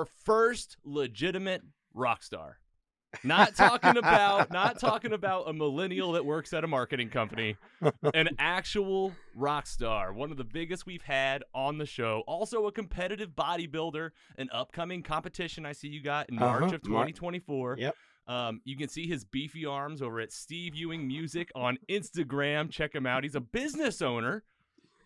our first legitimate rock star. Not talking about a millennial that works at a marketing company. An actual rock star, one of the biggest we've had on the show. Also a competitive bodybuilder, an upcoming competition I see you got in March of 2024. Yep. You can see his beefy arms over at Steve Ewing Music on Instagram. Check him out. He's a business owner.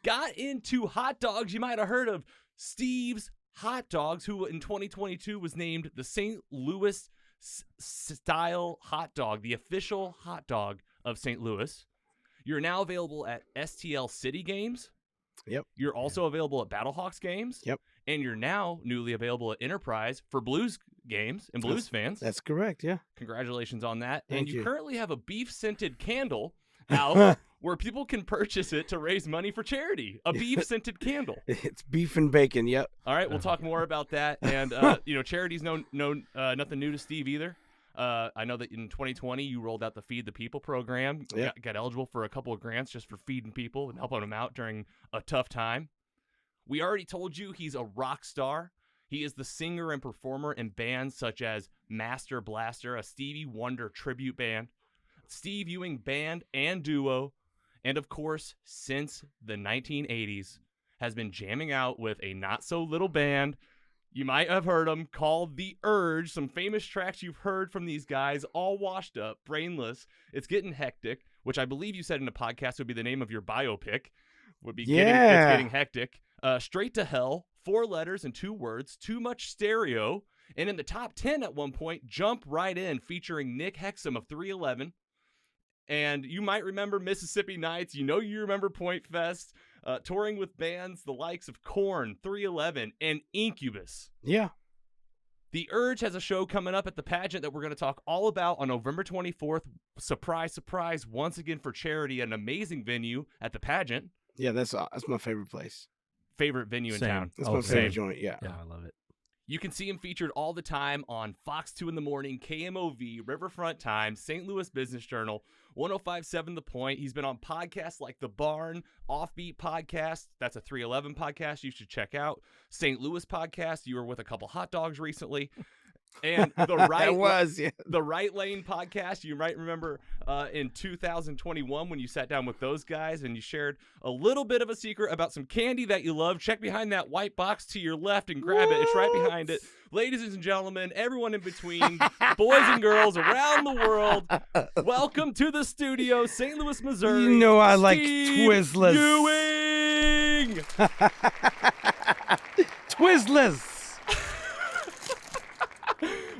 Got into hot dogs. You might have heard of Steve's Hot Dogs, who in 2022 was named the St. Louis style hot dog, the official hot dog of St. Louis. You're now available at STL City Games. Yep. You're also available at Battlehawks games. Yep. And you're now newly available at Enterprise for Blues games and Blues fans. That's correct, yeah. Congratulations on that. Thank and you you. currently have a beef-scented candle out where people can purchase it to raise money for charity. A beef-scented candle. It's beef and bacon, yep. All right, we'll talk more about that. And, charity's nothing new to Steve either. I know that in 2020 you rolled out the Feed the People program. Yep. Got eligible for a couple of grants just for feeding people and helping them out during a tough time. We already told you he's a rock star. He is the singer and performer in bands such as Master Blaster, a Stevie Wonder tribute band, Steve Ewing Band and Duo, and of course, since the 1980s, has been jamming out with a not-so-little band. You might have heard them, called The Urge. Some famous tracks you've heard from these guys, all washed up, brainless. It's Gettin Hectic, which I believe you said in a podcast would be the name of your biopic. Would be It's Getting Hectic. Straight to Hell, 4 letters and 2 words, Too Much Stereo. And in the top 10 at one point, Jump Right In, featuring Nick Hexum of 311. And you might remember Mississippi Nights. You remember Point Fest. Touring with bands the likes of Korn, 311, and Incubus. Yeah. The Urge has a show coming up at the Pageant that we're going to talk all about on November 24th. Surprise, surprise, once again for charity, an amazing venue at the Pageant. Yeah, that's my favorite place. Favorite venue in town. That's my favorite joint, yeah. Yeah, I love it. You can see him featured all the time on Fox 2 in the Morning, KMOV, Riverfront Times, St. Louis Business Journal, 105.7 The Point. He's been on podcasts like The Barn, Offbeat Podcast. That's a 311 podcast you should check out. St. Louis Podcast. You were with a couple hot dogs recently. And the Right Lane podcast, you might remember in 2021 when you sat down with those guys and you shared a little bit of a secret about some candy that you love. Check behind that white box to your left and grab it. It's right behind it. Ladies and gentlemen, everyone in between, boys and girls around the world, welcome to the studio, St. Louis, Missouri. You know I like Steve Twizzlers. Ewing! Twizzlers!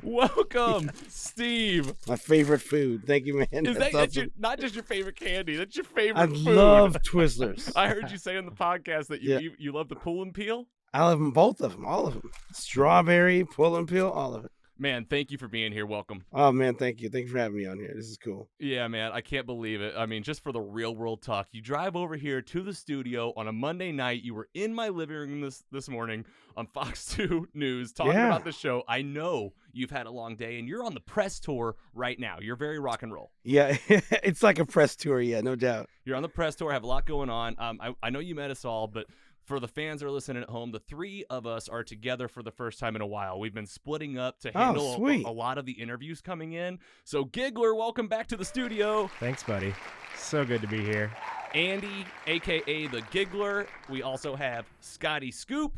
Welcome, Steve. My favorite food. Thank you, man. Is That's awesome. not just your favorite candy? That's your favorite I food. love Twizzlers. I heard you say on the podcast that you love the pull and peel. I love them, both of them, all of them. Strawberry, pull and peel, all of it. Man, thank you for being here. Welcome. Oh, man, thank you. Thank you for having me on here. This is cool. Yeah, man, I can't believe it. I mean, just for the real world talk, you drive over here to the studio on a Monday night. You were in my living room this morning on Fox 2 News talking about the show. I know you've had a long day, and you're on the press tour right now. You're very rock and roll. Yeah, it's like a press tour, yeah, no doubt. You're on the press tour, have a lot going on. I know you met us all, but for the fans that are listening at home, the 3 of us are together for the first time in a while. We've been splitting up to handle a lot of the interviews coming in. So, Giggler, welcome back to the studio. Thanks, buddy. So good to be here. Andy, a.k.a. the Giggler. We also have Scotty Scoop.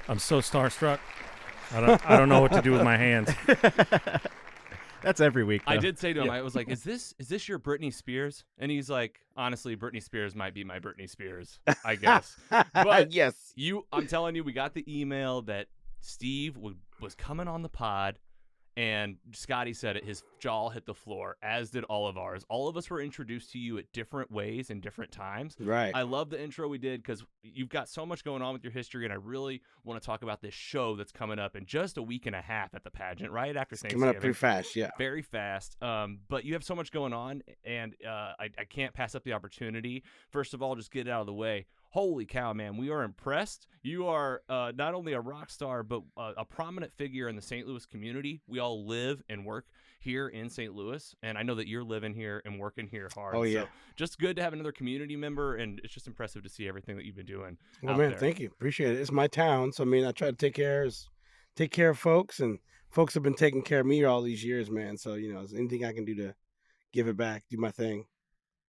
I'm so starstruck. I don't know what to do with my hands. That's every week, though. I did say to him, I was like, is this your Britney Spears? And he's like, honestly, Britney Spears might be my Britney Spears, I guess. But yes. I'm telling you, we got the email that Steve was coming on the pod, and Scotty said it, his jaw hit the floor, as did all of ours. All of us were introduced to you at different ways and different times. Right. I love the intro we did because you've got so much going on with your history, and I really want to talk about this show that's coming up in just a week and a half at the Pageant, right after Thanksgiving. Coming up pretty fast, yeah. Very fast. But you have so much going on, and I can't pass up the opportunity. First of all, just get it out of the way. Holy cow, man, we are impressed. You are not only a rock star, but a prominent figure in the St. Louis community. We all live and work here in St. Louis, and I know that you're living here and working here hard. Oh, yeah. So just good to have another community member, and it's just impressive to see everything that you've been doing. Well, out man, there. thank you. Appreciate it. It's my town, so, I mean, I try to take care as take care of folks, and folks have been taking care of me all these years, man. So is anything I can do to give it back, do my thing.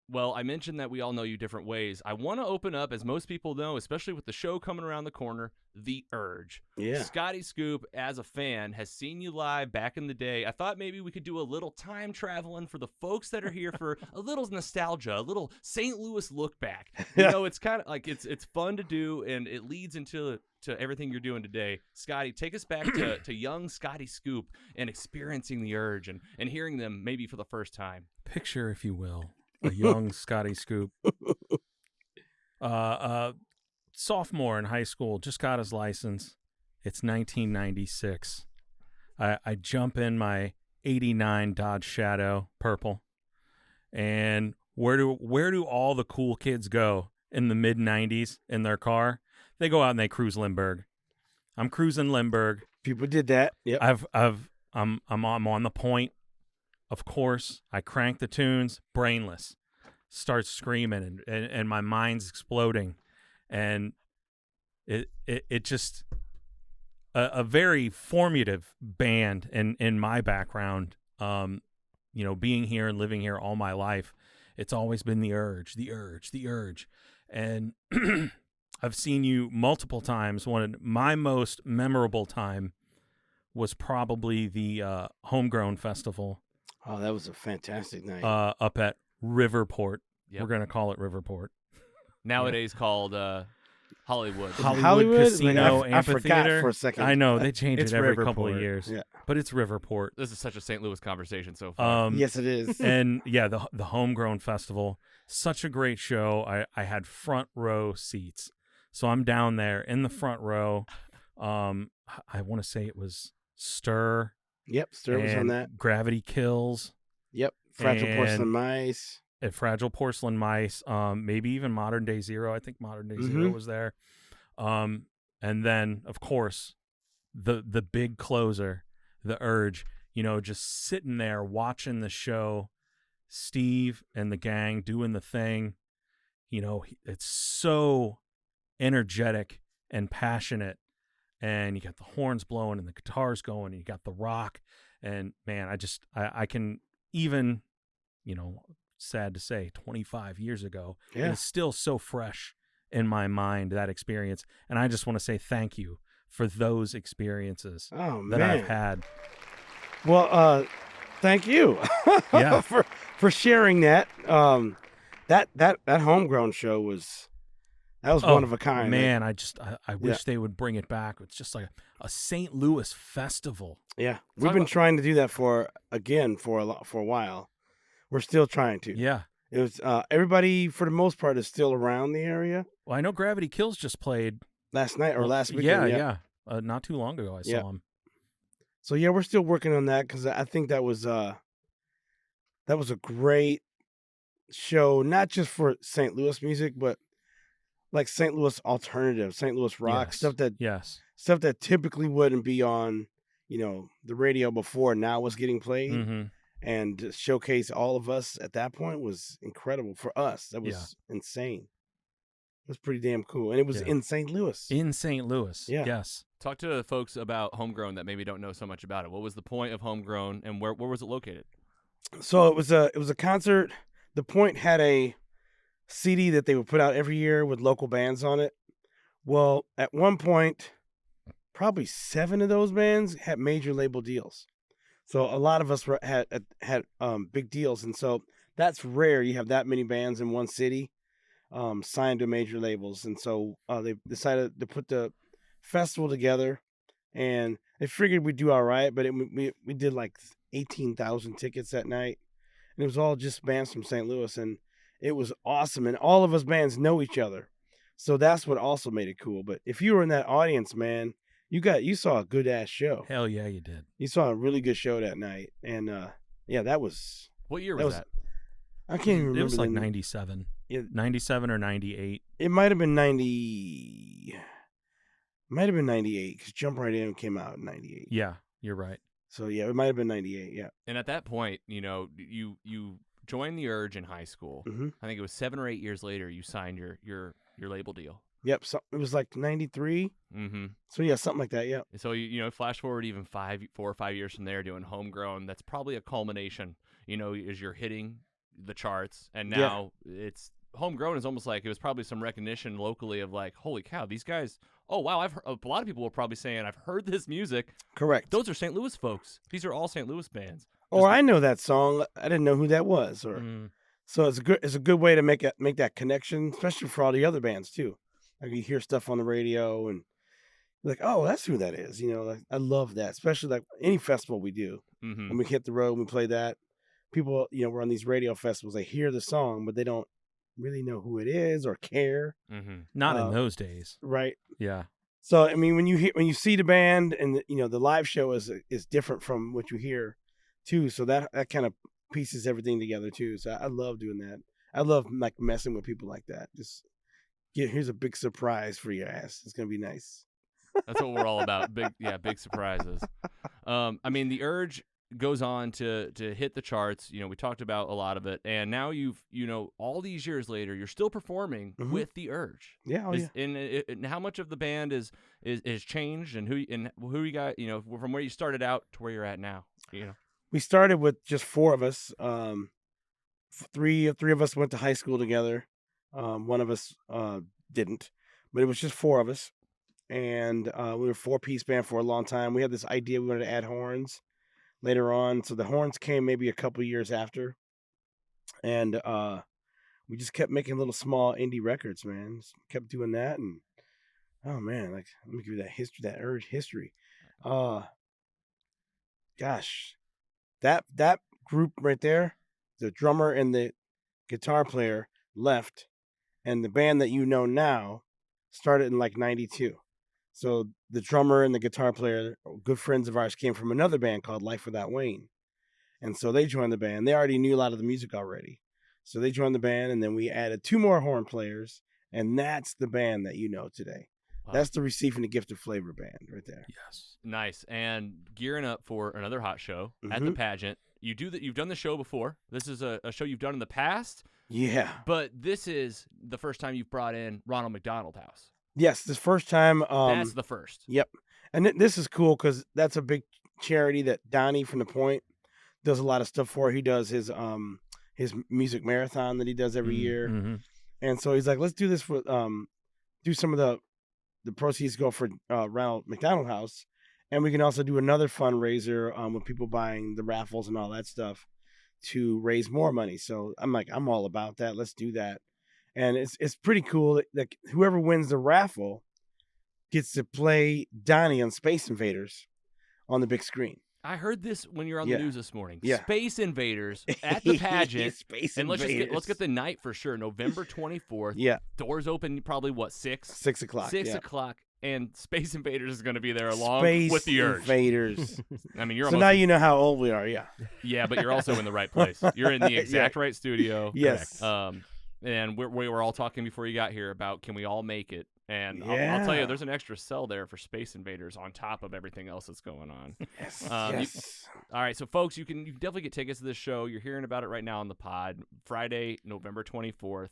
Well, I mentioned that we all know you different ways. I want to open up, as most people know, especially with the show coming around the corner, The Urge. Yeah. Scotty Scoop, as a fan, has seen you live back in the day. I thought maybe we could do a little time traveling for the folks that are here for a little nostalgia, a little St. Louis look back. It's kind of like it's fun to do, and it leads into everything you're doing today. Scotty, take us back to young Scotty Scoop and experiencing The Urge and hearing them maybe for the first time. Picture, if you will, a young Scotty Scoop. Sophomore in high school, just got his license. It's 1996. I jump in my 89 Dodge Shadow purple. And where do all the cool kids go in the mid 90s in their car? They go out and they cruise Lindbergh. I'm cruising Lindbergh. People did that. Yep. I'm on the point. Of course, I crank the tunes. Brainless starts screaming, and my mind's exploding, and it just a very formative band in my background. Being here and living here all my life, it's always been the urge, and I've seen you multiple times. My most memorable time was probably the Homegrown Festival. Oh, that was a fantastic night. Up at Riverport. Yep. We're going to call it Riverport. Nowadays called Hollywood. Hollywood Casino I Amphitheater. forgot for a second. I know, they change It's it every couple of Riverport. years. Yeah. But it's Riverport. This is such a St. Louis conversation so far. Yes, it is. And yeah, the Homegrown Festival, such a great show. I had front row seats. So I'm down there in the front row. I want to say it was Stir. Yep, Stir was on that. Gravity Kills. Yep, Fragile and- Porcelain Mice. At Fragile Porcelain Mice, maybe even Modern Day Zero. I think Modern Day Zero was there. And then, of course, the big closer, The Urge, just sitting there watching the show, Steve and the gang doing the thing. It's so energetic and passionate. And you got the horns blowing and the guitars going, and you got the rock. And man, I can even, sad to say, 25 years ago, Yeah. it's still so fresh in my mind, that experience. And I just want to say thank you for those experiences Oh, that man. I've had. Well, thank you Yeah. for sharing that. That Homegrown show was one of a kind. Man, I wish they would bring it back. It's just like a St. Louis festival. Yeah, we've been trying to do that for a while. We're still trying to. Yeah. It was everybody for the most part is still around the area. Well, I know Gravity Kills just played Last night or last weekend. Yeah. Not too long ago, I saw him. So yeah, we're still working on that because I think that was a great show, not just for St. Louis music, but like St. Louis alternative, St. Louis rock, stuff that typically wouldn't be on, the radio before now was getting played. Mm-hmm. And to showcase all of us at that point was incredible for us. That was insane. It was pretty damn cool. And it was in St. Louis. In St. Louis. Yeah. Yes. Talk to folks about Homegrown that maybe don't know so much about it. What was the point of Homegrown, and where was it located? So it was a concert. The Point had a CD that they would put out every year with local bands on it. Well, at one point, probably 7 of those bands had major label deals. So a lot of us had big deals, and so that's rare. You have that many bands in one city signed to major labels, and so they decided to put the festival together, and they figured we'd do all right. But we did like 18,000 tickets that night, and it was all just bands from St. Louis, and it was awesome. And all of us bands know each other, so that's what also made it cool. But if you were in that audience, man, you saw a good ass show. Hell yeah, you did. You saw a really good show that night, and that was. What year was that? I can't even remember. It was like 97. 97 or 98. It might have been 90. Might have been 98 because Jump Right In came out in 98. Yeah, you're right. So yeah, it might have been 98. Yeah. And at that point, you joined the Urge in high school. Mm-hmm. I think it was 7 or 8 years later you signed your label deal. Yep. So it was like 93. Mm-hmm. So yeah, something like that. Yep. So flash forward even 4 or 5 years from there, doing homegrown. That's probably a culmination. As you're hitting the charts, and now it's homegrown is almost like it was probably some recognition locally of like, holy cow, these guys. Oh wow, a lot of people were probably saying, I've heard this music. Correct. Those are St. Louis folks. These are all St. Louis bands. Or I know that song. I didn't know who that was. Or so it's a good way to make that connection, especially for all the other bands too. Like you hear stuff on the radio and you're like, oh, that's who that is. Like I love that, especially like any festival we do. Mm-hmm. When we hit the road and we play that, people, we're on these radio festivals. They hear the song, but they don't really know who it is or care. Mm-hmm. Not in those days, right? Yeah. So I mean, when you see the band and the live show is different from what you hear, too. So that kind of pieces everything together too. So I love doing that. I love like messing with people like that. Just here's a big surprise for your ass. It's gonna be nice. That's what we're all about. Big surprises. I mean, the Urge goes on to hit the charts. We talked about a lot of it, and now you've all these years later, you're still performing with the Urge. Yeah, And how much of the band is changed, and who you got? From where you started out to where you're at now. We started with just 4 of us. Three of us went to high school together. One of us didn't, but it was just 4 of us, and we were a 4-piece band for a long time. We had this idea we wanted to add horns later on, so the horns came maybe a couple years after, and we just kept making little small indie records, man. Just kept doing that, and oh man, like let me give you that history, that Urge history. Gosh, that group right there, the drummer and the guitar player left, and the band that you know now started in like 92. So the drummer and the guitar player, good friends of ours, came from another band called Life Without Wayne. And so they joined the band. They already knew a lot of the music already. So they joined the band, and then we added 2 more horn players, and that's the band that you know today. Wow. That's the Receiving the Gift of Flavor band right there. Yes. Nice. And gearing up for another hot show at the pageant. You've done the show before. This is a show you've done in the past. Yeah. But this is the first time you've brought in Ronald McDonald House. Yes, this first time. That's the first. Yep. And this is cool because that's a big charity that Donny from The Point does a lot of stuff for. He does his music marathon that he does every year. Mm-hmm. And so he's like, let's do this for do some of the proceeds go for Ronald McDonald House. And we can also do another fundraiser with people buying the raffles and all that stuff to raise more money. So I'm like, I'm all about that. Let's do that. And it's pretty cool that whoever wins the raffle gets to play Donny on Space Invaders on the big screen. I heard this when you were on the news this morning. Yeah. Space Invaders at the pageant. Space and Invaders. let's get the night for sure. November 24th. Yeah. Doors open probably 6? 6 o'clock. 6 o'clock. And Space Invaders is going to be there along Space with the Urge. Invaders. I mean, you're so now you know how old we are. Yeah. Yeah, but you're also in the right place. You're in the exact right studio. Yes. And we were all talking before you got here about can we all make it? And I'll tell you, there's an extra cell there for Space Invaders on top of everything else that's going on. Yes. All right, so folks, you can definitely get tickets to this show. You're hearing about it right now on the pod. Friday, November 24th.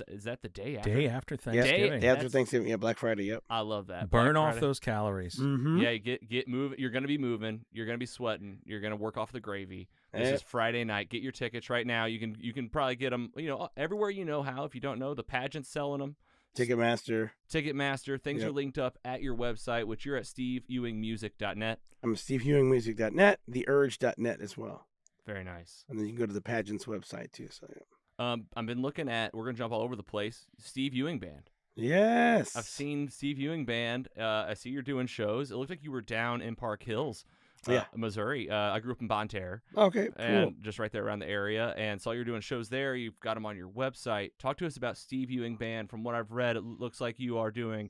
Is that the day after? Day after Thanksgiving. Day after Thanksgiving. Yeah, Black Friday. Yep. I love that. Burn Black off Friday. those calories. Mm-hmm. Yeah, get moving. You're going to be moving. You're going to be sweating. You're going to work off the gravy. This is Friday night. Get your tickets right now. You can probably get them. Everywhere you know how. If you don't know, the pageant's selling them. Ticketmaster. Things are linked up at your website, which you're at SteveEwingMusic.net. I'm SteveEwingMusic.net, TheUrge.net as well. Very nice. And then you can go to the pageant's website too. So I've been looking at. We're gonna jump all over the place. Steve Ewing Band. Yes. I've seen Steve Ewing Band. I see you're doing shows. It looked like you were down in Park Hills, Missouri. I grew up in Bonne Terre. Okay, cool. And just right there around the area. And saw you're doing shows there. You've got them on your website. Talk to us about Steve Ewing Band. From what I've read, it looks like you are doing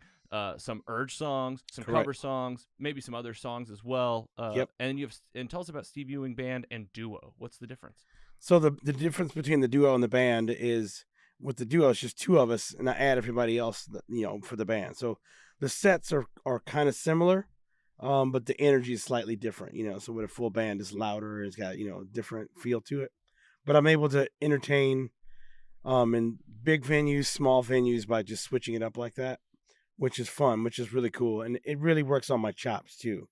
some Urge songs, some cover songs, maybe some other songs as well. Yep. And tell us about Steve Ewing Band and Duo. What's the difference? So the difference between the duo and the band is with the duo, it's just 2 of us, and I add everybody else, for the band. So the sets are kind of similar, but the energy is slightly different, So with a full band, it's louder, it's got, different feel to it. But I'm able to entertain in big venues, small venues by just switching it up like that, which is fun, which is really cool. And it really works on my chops too.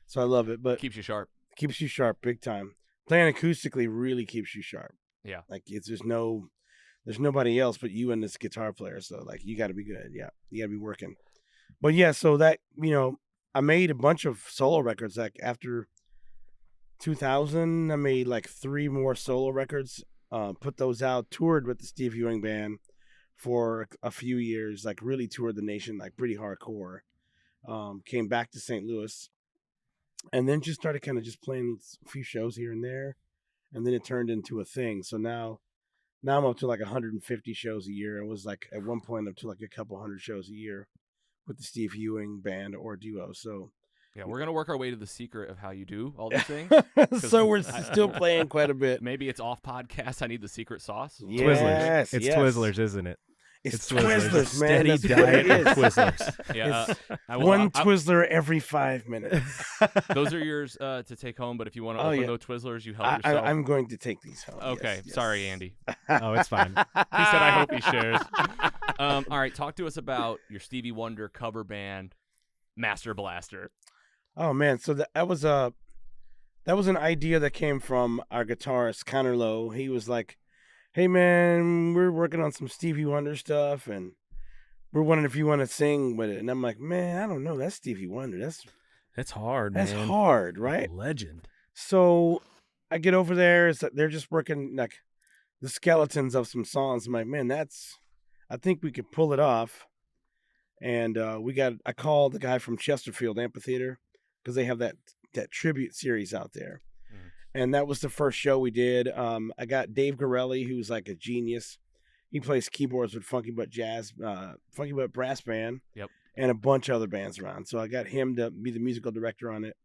So I love it, but Keeps you sharp. keeps you sharp big time. Playing acoustically really keeps you sharp. Yeah. Like there's nobody else but you and this guitar player. So like you got to be good. Yeah. You got to be working. But yeah, so that, I made a bunch of solo records. Like after 2000, I made like 3 more solo records, put those out, toured with the Stevie Ewing Band for a few years, like really toured the nation, like pretty hardcore. Came back to St. Louis and then just started kind of just playing a few shows here and there. And then it turned into a thing. So now I'm up to like 150 shows a year. I was like at one point up to like a couple hundred shows a year with the Stevie Ewing Band or Duo. So Yeah, we're going to work our way to the secret of how you do all these things. so we're still playing quite a bit. Maybe it's off podcast. I need the secret sauce. Yes, It's yes. Twizzlers, isn't it? It's Twizzlers. Twizzlers, man. Steady That's what diet it of is. Twizzlers. Yeah, One Twizzler every 5 minutes. those are yours to take home, but if you want to Oh, open yeah. those Twizzlers, you help yourself. I'm going to take these home. Okay, Yes. sorry, Andy. Oh, it's fine. He said, I hope he shares. All right, talk to us about your Stevie Wonder cover band, Master Blaster. Oh man, so that was an idea that came from our guitarist Connor Lowe. He was like, "Hey man, we're working on some Stevie Wonder stuff, and we're wondering if you want to sing with it." And I'm like, "Man, I don't know. That's Stevie Wonder. It's hard, That's man. hard, right?" Legend. So I get over there. They're just working like the skeletons of some songs. I'm like, "Man, I think we could pull it off." And I called the guy from Chesterfield Amphitheater because they have that tribute series out there. And that was the first show we did. I got Dave Gorelli, who's like a genius. He plays keyboards with Funky Butt Brass Band. Yep. And a bunch of other bands around. So I got him to be the musical director on it.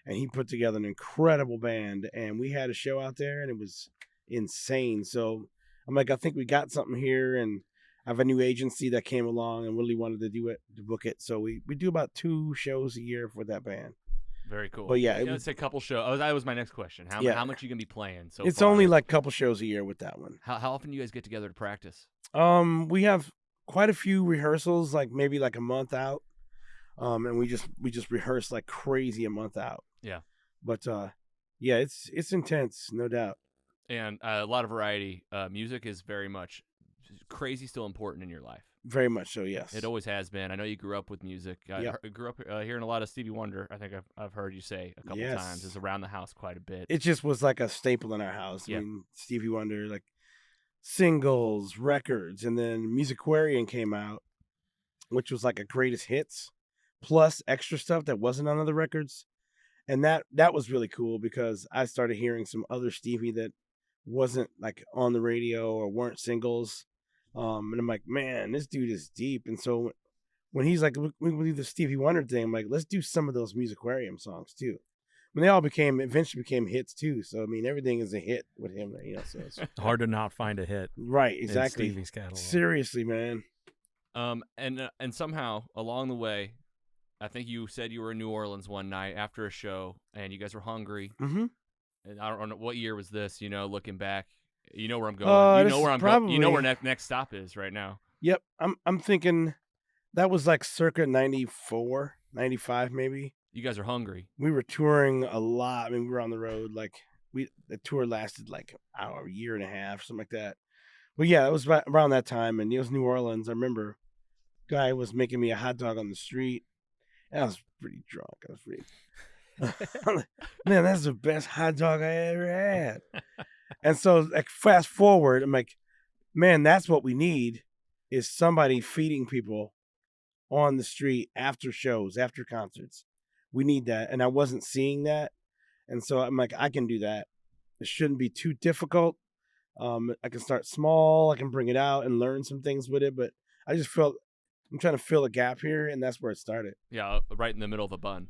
And he put together an incredible band. And we had a show out there and it was insane. So I'm like, I think we got something here. And I have a new agency that came along and really wanted to book it. So we do about 2 shows a year for that band. Very cool. But yeah, it's a couple shows. That was my next question. How much are you going to be playing? So it's far? only like a couple shows a year with that one. How often do you guys get together to practice? We have quite a few rehearsals, like maybe like a month out. And we just rehearse like crazy a month out. Yeah. But yeah, it's intense, no doubt. And a lot of variety. Music is very much crazy still important in your life. Very much so, yes. It always has been. I know you grew up with music. I grew up hearing a lot of Stevie Wonder. I think I've heard you say a couple times. It's around the house quite a bit. It just was like a staple in our house. Yeah. I mean, Stevie Wonder, like singles, records, and then Musicarian came out, which was like a greatest hits plus extra stuff that wasn't on other records. And that was really cool because I started hearing some other Stevie that wasn't like on the radio or weren't singles. And I'm like, man, this dude is deep. And so when he's like, we do the Stevie Wonder thing, I'm like, let's do some of those Musicarium songs too. I mean, they all eventually became hits too. So I mean, everything is a hit with him, So it's Hard to not find a hit. right, exactly. In Stevie's catalog. Seriously, man. And somehow along the way, I think you said you were in New Orleans one night after a show, and you guys were hungry. Mm-hmm. And I don't know what year was this. Looking back, you know where I'm going. You know where I'm going. You know where next stop is right now. Yep, I'm thinking that was like circa 94, 95 maybe. You guys are hungry. We were touring a lot. I mean, we were on the road. Like the tour lasted like a year and a half, something like that. But yeah, it was around that time, and it was New Orleans. I remember, guy was making me a hot dog on the street, and I was pretty drunk. I was pretty. I'm like, man, that's the best hot dog I ever had. And so, like, fast forward, I'm like, man, that's what we need is somebody feeding people on the street after shows, after concerts. We need that. And I wasn't seeing that. And so I'm like, I can do that. It shouldn't be too difficult. I can start small. I can bring it out and learn some things with it. But I just felt I'm trying to fill a gap here. And that's where it started. Yeah, right in the middle of a bun.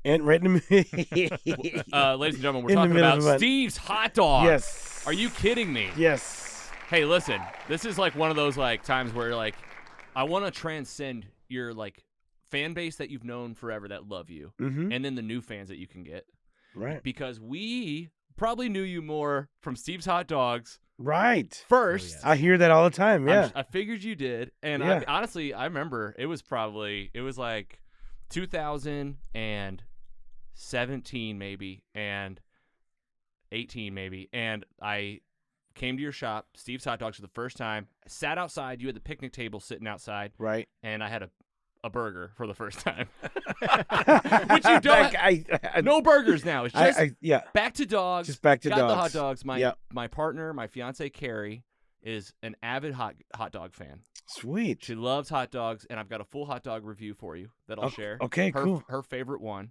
And right in the ladies and gentlemen, we're talking about Steve's Hot Dogs. Yes. Are you kidding me? Yes. Hey, listen, this is like one of those like times where like I want to transcend your like fan base that you've known forever that love you, and then the new fans that you can get. Right. Because we probably knew you more from Steve's Hot Dogs Right. first. yes. I hear that all the time. Yeah. I figured you did, and Yeah. honestly, I remember it was like 2017 maybe, and 18 maybe, and I came to your shop, Steve's Hot Dogs, for the first time. I sat outside. You had the picnic table sitting outside, Right. and I had a burger for the first time, which you don't. No burgers now. It's just yeah. back to dogs. Just back to got dogs. the hot dogs. Yep. My partner, my fiance Carrie, is an avid hot dog fan. Sweet. She loves hot dogs, and I've got a full hot dog review for you that I'll share. Okay, cool. Her favorite one.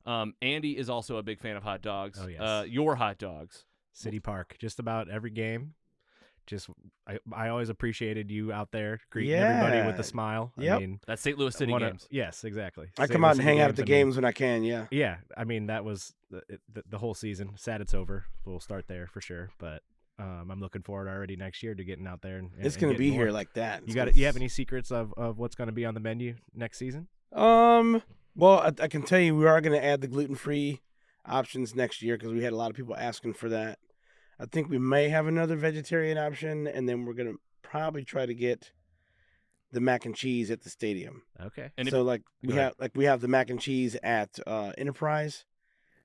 Andy is also a big fan of hot dogs. Oh, yes. Your hot dogs. City Park, just about every game. Just I always appreciated you out there greeting everybody with Yeah. a smile. Yep. I mean, That's St. Louis City games. Yes, exactly. I St. come Louis out and City hang out at the I mean, games when I can. Yeah. Yeah, I mean that was the whole season. Sad it's over. We'll start there for sure, but I'm looking forward already next year to getting out there. It's and going to getting be more. here like that. You have any secrets of what's going to be on the menu next season? Well, I can tell you we are going to add the gluten-free options next year because we had a lot of people asking for that. I think we may have another vegetarian option, and then we're going to probably try to get the mac and cheese at the stadium. Okay. And So we go ahead. have the mac and cheese at Enterprise,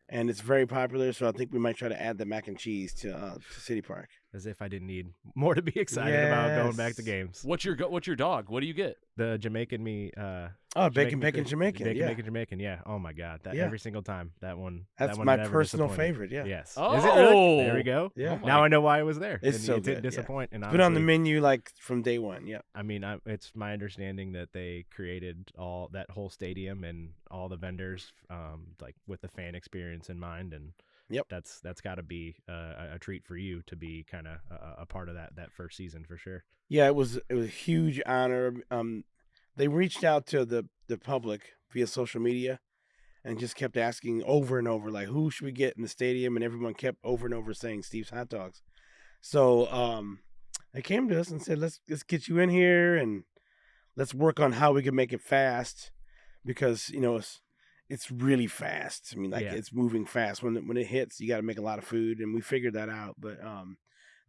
and it's very popular. So I think we might try to add the mac and cheese to City Park. As if I didn't need more to be excited about going back to Yes. games. What's your dog? What do you get? The Jamaican me. Bacon Jamaican. Jamaican. Yeah. Bacon Jamaican. Yeah. Oh my God. That Yeah. every single time. That one. That's that one my never personal disappointed. favorite. Yeah. Yes. Oh. Is it really? There we go. Yeah. Oh my- Now I know why it was there. It's And so it didn't good, yeah. disappoint. And It's been on the honestly, menu like from day one. Yeah. I mean, it's my understanding that they created all that whole stadium and all the vendors, like with the fan experience in mind, and Yep. that's got to be a treat for you to be kind of a part of that first season for sure. Yeah, it was a huge honor. They reached out to the public via social media and just kept asking over and over, like, who should we get in the stadium? And everyone kept over and over saying Steve's Hot Dogs. So they came to us and said, let's get you in here and let's work on how we can make it fast because, it's really fast. I mean, like it's moving fast. When it hits, you got to make a lot of food, and we figured that out. But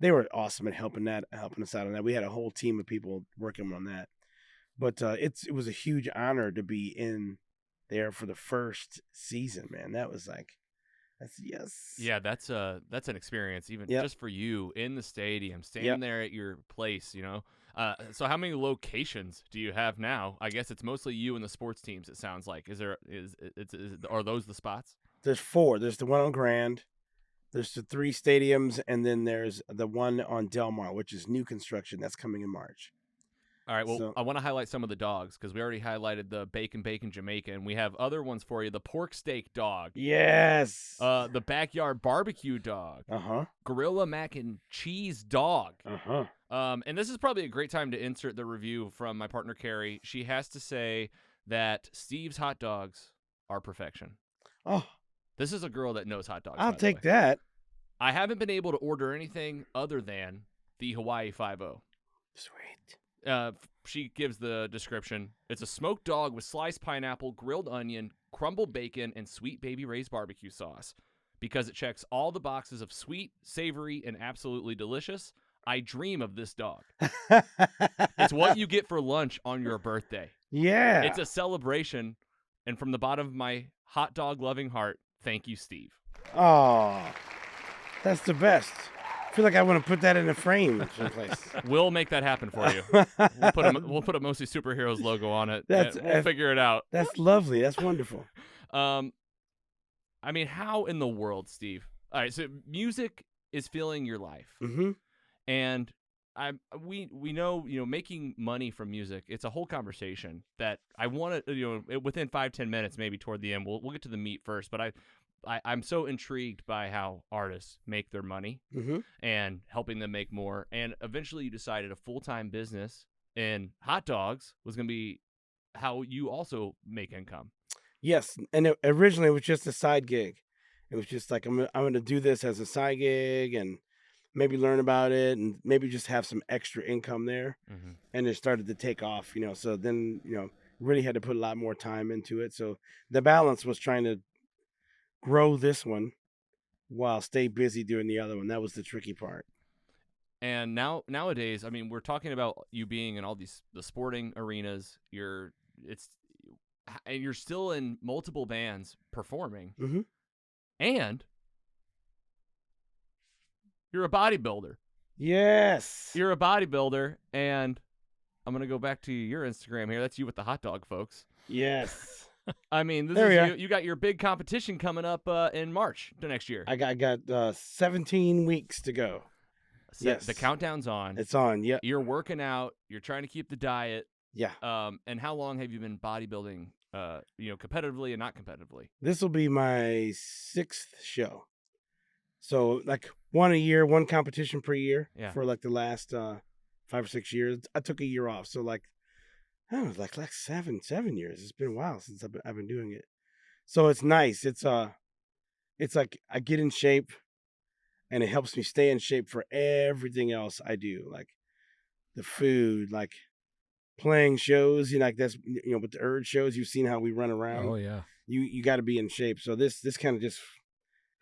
they were awesome at helping us out on that. We had a whole team of people working on that. But it was a huge honor to be in there for the first season, man. That's yes. Yeah, that's an experience, even Yep. just for you in the stadium, standing Yep. there at your place. So how many locations do you have now? I guess it's mostly you and the sports teams. It sounds like. Are those the spots? There's 4. There's the one on Grand. There's the 3 stadiums, and then there's the one on Del Mar, which is new construction that's coming in March. All right. Well, So- I want to highlight some of the dogs because we already highlighted the bacon Jamaica, and we have other ones for you. The pork steak dog, Yes. the backyard barbecue dog, Uh-huh. gorilla mac and cheese dog. Uh-huh. And this is probably a great time to insert the review from my partner Carrie. She has to say that Steve's hot dogs are perfection. Oh, This is a girl that knows hot dogs. I'll by the take way. that. I haven't been able to order anything other than the Hawaii 5-0. Sweet. She gives the description. It's a smoked dog with sliced pineapple, grilled onion, crumbled bacon, and sweet baby Ray's barbecue sauce. Because it checks all the boxes of sweet, savory, and absolutely delicious, I dream of this dog. It's what you get for lunch on your birthday. Yeah. It's a celebration, and from the bottom of my hot dog loving heart, thank you, Steve. Oh, that's the best. I feel like I want to put that in a frame someplace. We'll make that happen for you. We'll put a Mostly Superheroes logo on it. We'll figure it out. That's lovely. That's wonderful. I mean, how in the world, Steve? All right, so music is filling your life, Mm-hmm. and we know making money from music. It's a whole conversation that I want to within 5-10 minutes, maybe toward the end. We'll get to the meat first, but I'm so intrigued by how artists make their money Mm-hmm. and helping them make more. And eventually, you decided a full-time business in hot dogs was going to be how you also make income. Yes, and originally it was just a side gig. It was just like I'm going to do this as a side gig and maybe learn about it and maybe just have some extra income there. Mm-hmm. And it started to take off, So then, really had to put a lot more time into it. So the balance was trying to grow this one while stay busy doing the other one. That was the tricky part. And nowadays, I mean, we're talking about you being in all the sporting arenas. And you're still in multiple bands performing, Mm-hmm. and you're a bodybuilder. Yes. You're a bodybuilder, and I'm gonna go back to your Instagram here. That's you with the hot dog, folks. Yes. I mean, There we are. you got your big competition coming up in March the next year. I got 17 weeks to go. Yes. The countdown's on. It's on. Yep. You're working out. You're trying to keep the diet. Yeah. And how long have you been bodybuilding? Competitively and not competitively. This will be my 6th show. So like one a year, one competition per year. Yeah. For like the last 5 or 6 years. I took a year off. So like, I don't know, like 7 years. It's been a while since I've been doing it. So it's nice. It's like I get in shape, and it helps me stay in shape for everything else I do, like the food, like playing shows. Like that's with the urge shows, you've seen how we run around. Oh yeah. You got to be in shape. So this kind of just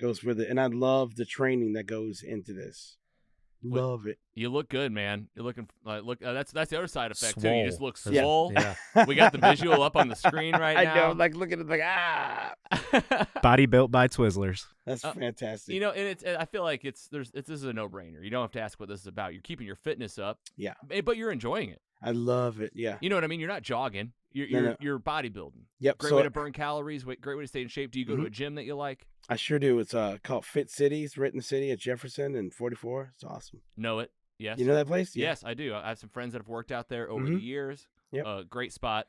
goes with it, and I love the training that goes into this. Love it. You look good, man. You're looking look. That's the other side effect too. Swole. You just look Yeah. swole. Yeah. We got the visual up on the screen right I now. know, like look at it, like Body built by Twizzlers. that's fantastic. and I feel like this is a no-brainer. You don't have to ask what this is about. You're keeping your fitness up. Yeah. But you're enjoying it. I love it. Yeah. You know what I mean? You're not jogging. You're bodybuilding. Yep. Great so way to burn calories. Great way to stay in shape. Do you go to Mhm. a gym that you like? I sure do. It's called Fit City. It's right in the city at Jefferson and 44. It's awesome. Know it. Yes. You know that place? Yeah. Yes, I do. I have some friends that have worked out there over the Mhm. years. Yep. Great spot.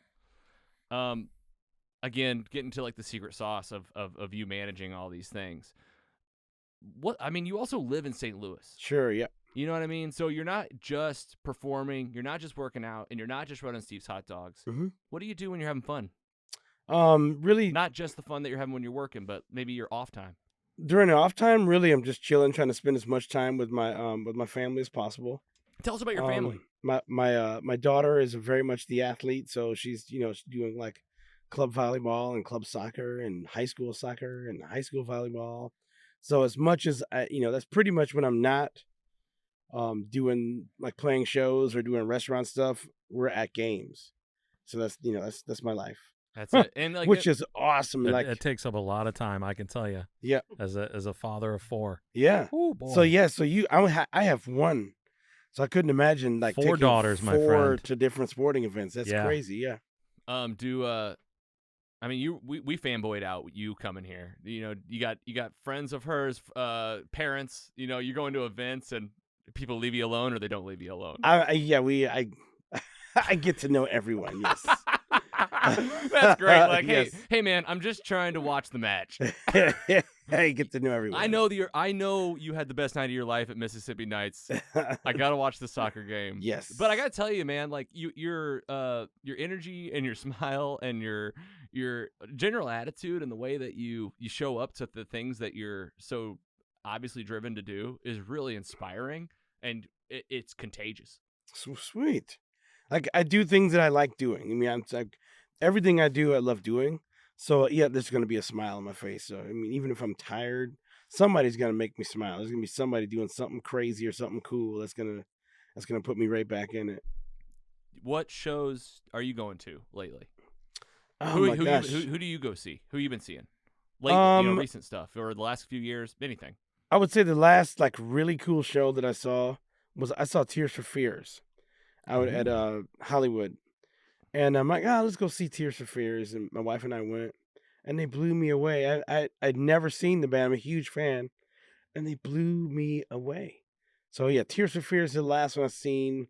Again, getting to like the secret sauce of you managing all these things. You also live in St. Louis. Sure. Yeah. You know what I mean? So you're not just performing, you're not just working out, and you're not just running Steve's Hot Dogs. Mhm. What do you do when you're having fun? Really, Not just the fun that you're having when you're working, but maybe your off time. during the off time, really, I'm just chilling, trying to spend as much time with my family as possible. Tell us about your family. My daughter is very much the athlete, so she's doing like club volleyball and club soccer and high school soccer and high school volleyball. So as much as that's pretty much when I'm not doing like playing shows or doing restaurant stuff, we're at games. So that's my life. That's it. And like Which is awesome. It, Like it takes up a lot of time, I can tell you. Yeah. As a father of 4. yeah. Oh boy. So yeah, so I have one. So I couldn't imagine like 4 taking daughters, my 4 friend. to different sporting events. That's Yeah. crazy. Yeah. we fanboyed out you coming here. You got friends of hers, parents. You're going to events and people leave you alone or they don't leave you alone. I get to know everyone. Yes. That's great. Like, Yes. hey, man, I'm just trying to watch the match. I get to know everyone. I know you had the best night of your life at Mississippi Nights. I gotta watch the soccer game. Yes. But I gotta tell you, man, like your energy and your smile and your general attitude and the way that you show up to the things that you're so obviously driven to do is really inspiring, and it's contagious. So sweet. Like I do things that I like doing. I mean, I'm like everything I do, I love doing. So yeah, there's gonna be a smile on my face. So I mean, even if I'm tired, somebody's gonna make me smile. There's gonna be somebody doing something crazy or something cool that's gonna put me right back in it. What shows are you going to lately? Oh my gosh. Who do you go see? Who you been seeing? Lately, recent stuff or the last few years, anything. I would say the last like really cool show that I saw Tears for Fears out at Hollywood. And I'm like, let's go see Tears for Fears. And my wife and I went, and they blew me away. I'd never seen the band. I'm a huge fan, and they blew me away. So yeah, Tears for Fears is the last one I've seen.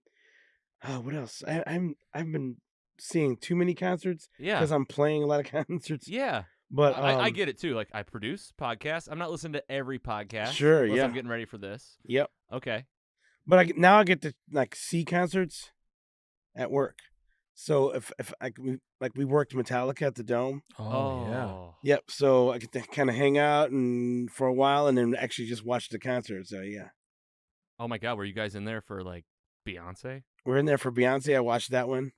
What else? I've been seeing too many concerts because I'm playing a lot of concerts. Yeah. But I get it too. Like I produce podcasts. I'm not listening to every podcast. Sure, unless yeah. I'm getting ready for this. Yep. Okay. But now I get to like see concerts at work. So if we worked Metallica at the Dome. Oh, yeah. Yep. So I get to kind of hang out and for a while, and then actually just watch the concert. So yeah. Oh my God, were you guys in there for like Beyonce? We're in there for Beyonce. I watched that one.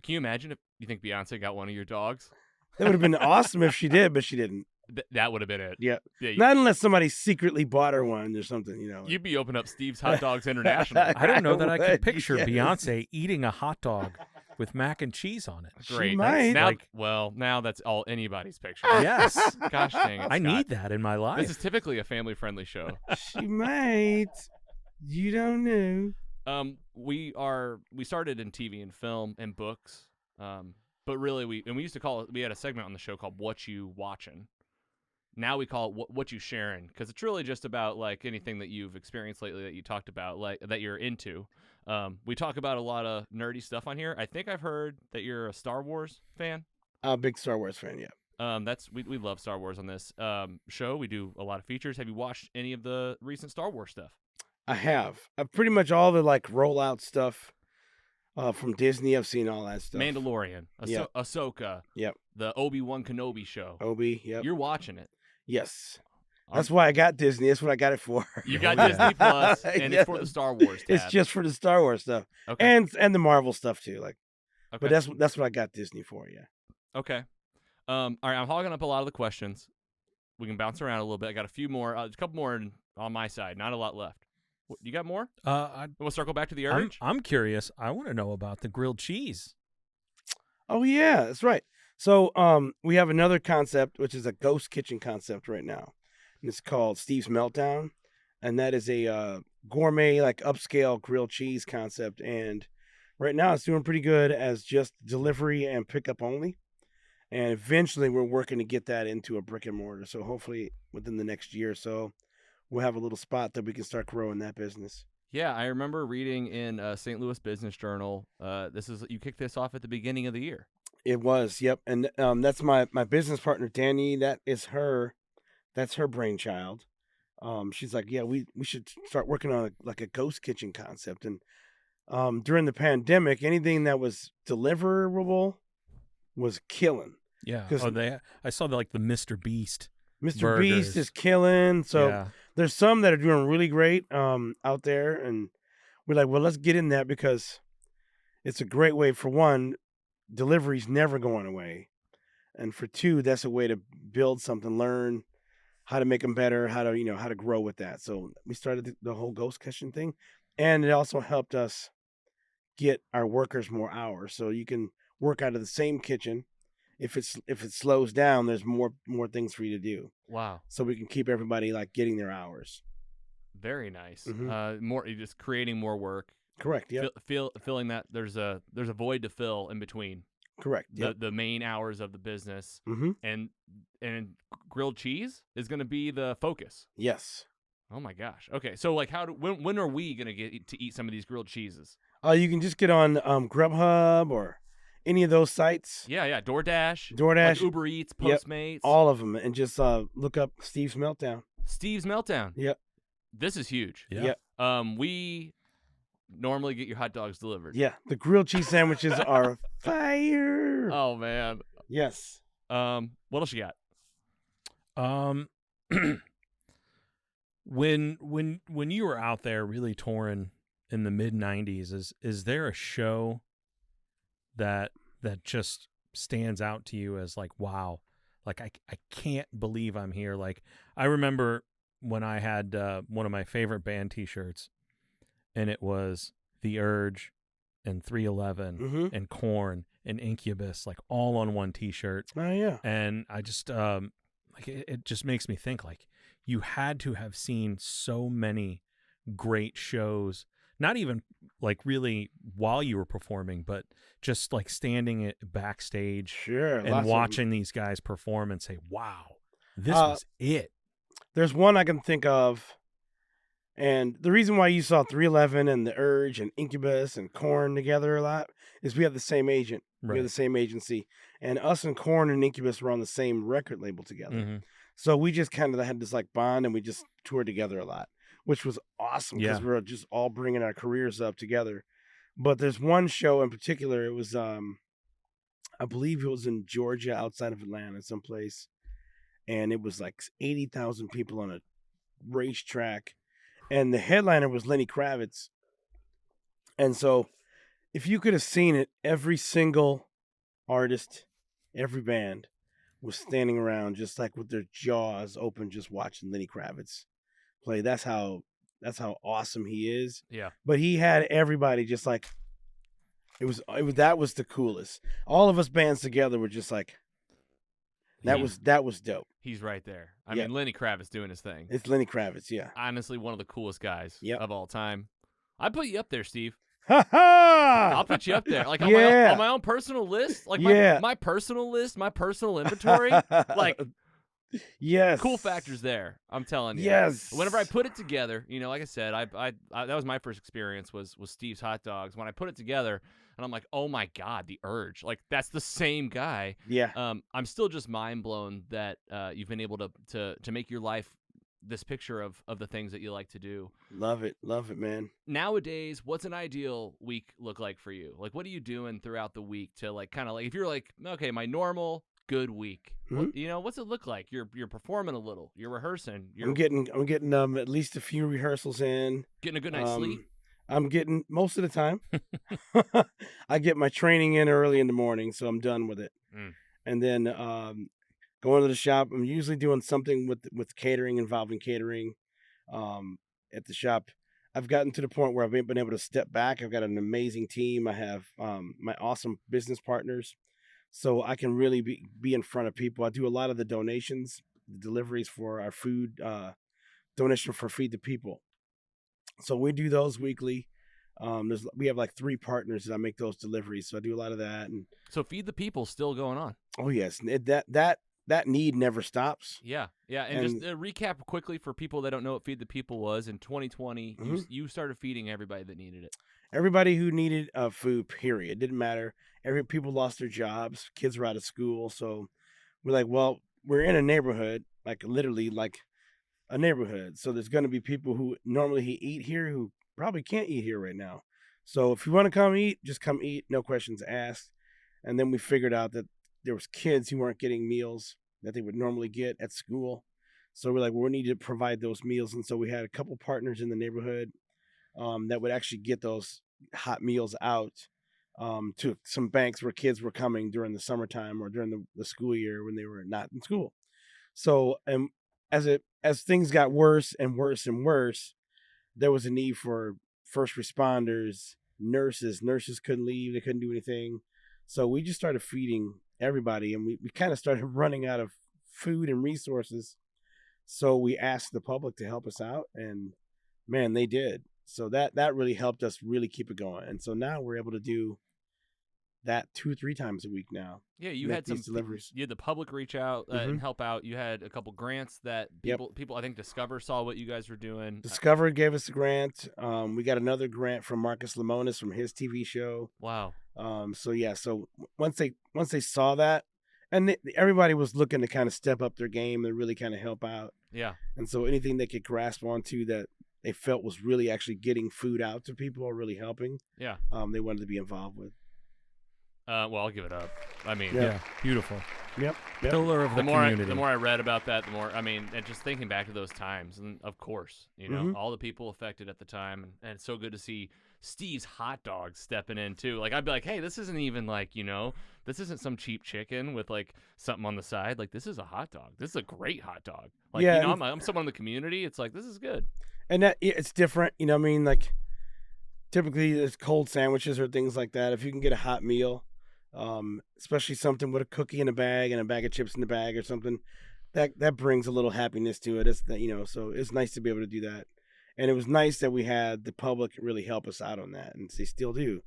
Can you imagine if you think Beyonce got one of your dogs? That would have been awesome if she did, but she didn't. That would have been it. Yeah. Yeah, Not unless somebody secretly bought her one or something, you know. you'd be opening up Steve's Hot Dogs International. I don't know that I would, could picture yes. Beyonce eating a hot dog with mac and cheese on it. Great. She might. Now that's all anybody's picture. Yes. Gosh dang it, I Scott. need that in my life. This is typically a family-friendly show. She might. You don't know. We started in TV and film and books. But really we used to call it, we had a segment on the show called What You Watching. Now we call it What You Sharing, because it's really just about like anything that you've experienced lately that you talked about, like that you're into. We talk about a lot of nerdy stuff on here. I think I've heard that you're a Star Wars fan. I'm a big Star Wars fan, yeah. We love Star Wars on this show. We do a lot of features. Have you watched any of the recent Star Wars stuff? I have. Pretty much all the like rollout stuff from Disney. I've seen all that stuff. Mandalorian, Yep. Ahsoka, Yep. the Obi-Wan Kenobi show. Obi, yep. You're watching it. Yes. That's why I got Disney. That's what I got it for. You got Disney Plus, and it's for the Star Wars tab. It's just for the Star Wars stuff. Okay. And the Marvel stuff too. Like, Okay. but that's what I got Disney for. Yeah. Okay. All right, I'm hogging up a lot of the questions. We can bounce around a little bit. I got a few more, a couple more on my side. Not a lot left. You got more? We'll circle back to the urge. I'm curious. I want to know about the grilled cheese. Oh yeah, that's right. So we have another concept, which is a ghost kitchen concept right now, and it's called Steve's Meltdown, and that is a gourmet, like upscale grilled cheese concept. And right now, it's doing pretty good as just delivery and pickup only. And eventually, we're working to get that into a brick and mortar. So hopefully, within the next year or so, we'll have a little spot that we can start growing that business. Yeah, I remember reading in St. Louis Business Journal. You kicked this off at the beginning of the year. It was, yep. And that's my business partner, Danny. That's her brainchild. She's like, yeah, we should start working on a ghost kitchen concept. And during the pandemic, anything that was deliverable was killing. Yeah. 'Cause- I saw the Mr. Beast. Mr. Beast burgers. is killing. So yeah. there's some that are doing really great out there. And we're like, well, let's get in that because it's a great way. For one, delivery's never going away. And for two, that's a way to build something, learn how to make them better, how to grow with that. So we started the whole ghost kitchen thing. And it also helped us get our workers more hours. So you can work out of the same kitchen. If it slows down, there's more things for you to do. Wow. So we can keep everybody like getting their hours. Very nice. Mhm. You're just creating more work. Correct. Yep. Filling that there's a void to fill in between Correct. Yep. the main hours of the business, Mm-hmm. and grilled cheese is going to be the focus. Yes. Oh my gosh. Okay, so like when are we going to get to eat some of these grilled cheeses? You can just get on Grubhub or any of those sites. Yeah, DoorDash, DoorDash, like Uber Eats, Yep. Postmates, all of them, and just look up Steve's Meltdown. Steve's Meltdown. Yep. This is huge. Yeah. Yep. We normally get your hot dogs delivered. Yeah, the grilled cheese sandwiches are fire. Oh man. Yes. What else you got? When you were out there really touring in the mid 90s, is there a show that just stands out to you as like, wow, like I can't believe I'm here? Like I remember when I had one of my favorite band t-shirts, and it was The Urge and 311 Mm-hmm. and Korn and Incubus, like all on one t-shirt. Oh yeah. And I just like it just makes me think like you had to have seen so many great shows, not even like really while you were performing, but just like standing at backstage Sure. and watching these guys perform and say, wow, this was it. There's one I can think of, and the reason why you saw 311 and The Urge and Incubus and Korn together a lot is we have the same agent. We have the same agency, and us and Korn and Incubus were on the same record label together. Mm-hmm. So we just kind of had this like bond, and we just toured together a lot, which was awesome because Yeah. we were just all bringing our careers up together. But there's one show in particular. It was, I believe it was in Georgia, outside of Atlanta, someplace, and it was like 80,000 people on a racetrack, and the headliner was Lenny Kravitz. And so, if you could have seen it, every single artist, every band was standing around just like with their jaws open, just watching Lenny Kravitz play. That's how awesome he is. Yeah. But he had everybody just like that was the coolest. All of us bands together were just like that was dope. He's right there. I Yeah. mean, Lenny Kravitz doing his thing. It's Lenny Kravitz, yeah. Honestly, one of the coolest guys Yep. of all time. I'd put you up there, Steve. Ha ha! I'll put you up there. Like on, Yeah. my own personal list. Like Yeah. my personal list, my personal inventory. Like yes. cool factors there. I'm telling you. Yes. Whenever I put it together, like I said, I that was my first experience was Steve's Hot Dogs. When I put it together, and I'm like, oh my God, the urge. Like that's the same guy. Yeah. I'm still just mind blown that you've been able to make your life this picture of the things that you like to do. Love it, man. Nowadays, what's an ideal week look like for you? Like, what are you doing throughout the week to like kind of like if you're like, okay, my normal good week. What's it look like? You're performing a little. You're rehearsing. I'm getting at least a few rehearsals in. Getting a good night's sleep. I'm getting most of the time. I get my training in early in the morning, so I'm done with it. And then going to the shop. I'm usually doing something with catering, involving catering at the shop. I've gotten to the point where I've been able to step back. I've got an amazing team. I have my awesome business partners. So I can really be in front of people. I do a lot of the donations, the deliveries for our food, donation for Feed the People. So we do those weekly. We have like 3 partners that I make those deliveries. So I do a lot of that. And so Feed the People still going on. Oh yes, that need never stops. Yeah. And just recap quickly for people that don't know what Feed the People was. In 2020, you started feeding everybody that needed it. Everybody who needed food, period. Didn't matter. People lost their jobs. Kids were out of school. So we're like, well, we're in a neighborhood, like literally like a neighborhood. So there's going to be people who normally eat here who probably can't eat here right now. So if you want to come eat, just come eat. No questions asked. And then we figured out that there was kids who weren't getting meals that they would normally get at school. So we're like, well, we need to provide those meals. And so we had a couple partners in the neighborhood that would actually get those hot meals out to some banks where kids were coming during the summertime or during the school year when they were not in school. So as things got worse and worse and worse, there was a need for first responders, nurses. Nurses couldn't leave. They couldn't do anything. So we just started feeding everybody, and we kind of started running out of food and resources. So we asked the public to help us out, and man, they did. So that really helped us really keep it going. And so now we're able to do that 2-3 times a week now. Yeah, you had some deliveries. You had the public reach out and help out. You had a couple grants that people I think Discover saw what you guys were doing. Discover gave us a grant. We got another grant from Marcus Lemonis from his TV show. Wow. So once they saw that, and everybody was looking to kind of step up their game and really kind of help out. Yeah. And so anything they could grasp onto that they felt was really actually getting food out to people or really helping. Yeah. They wanted to be involved with. Well, I'll give it up. I mean, Yeah, beautiful. Yep. Pillar of the community. The more I read about that, the more, and just thinking back to those times, and of course, all the people affected at the time, and it's so good to see Steve's Hot Dogs stepping in too. Like I'd be like, hey, this isn't even like, this isn't some cheap chicken with like something on the side. Like this is a hot dog. This is a great hot dog. Like, I'm someone in the community. It's like, this is good. And that it's different, like typically there's cold sandwiches or things like that. If you can get a hot meal, especially something with a cookie in a bag and a bag of chips in the bag or something, that brings a little happiness to it. It's so it's nice to be able to do that. And it was nice that we had the public really help us out on that, and they still do.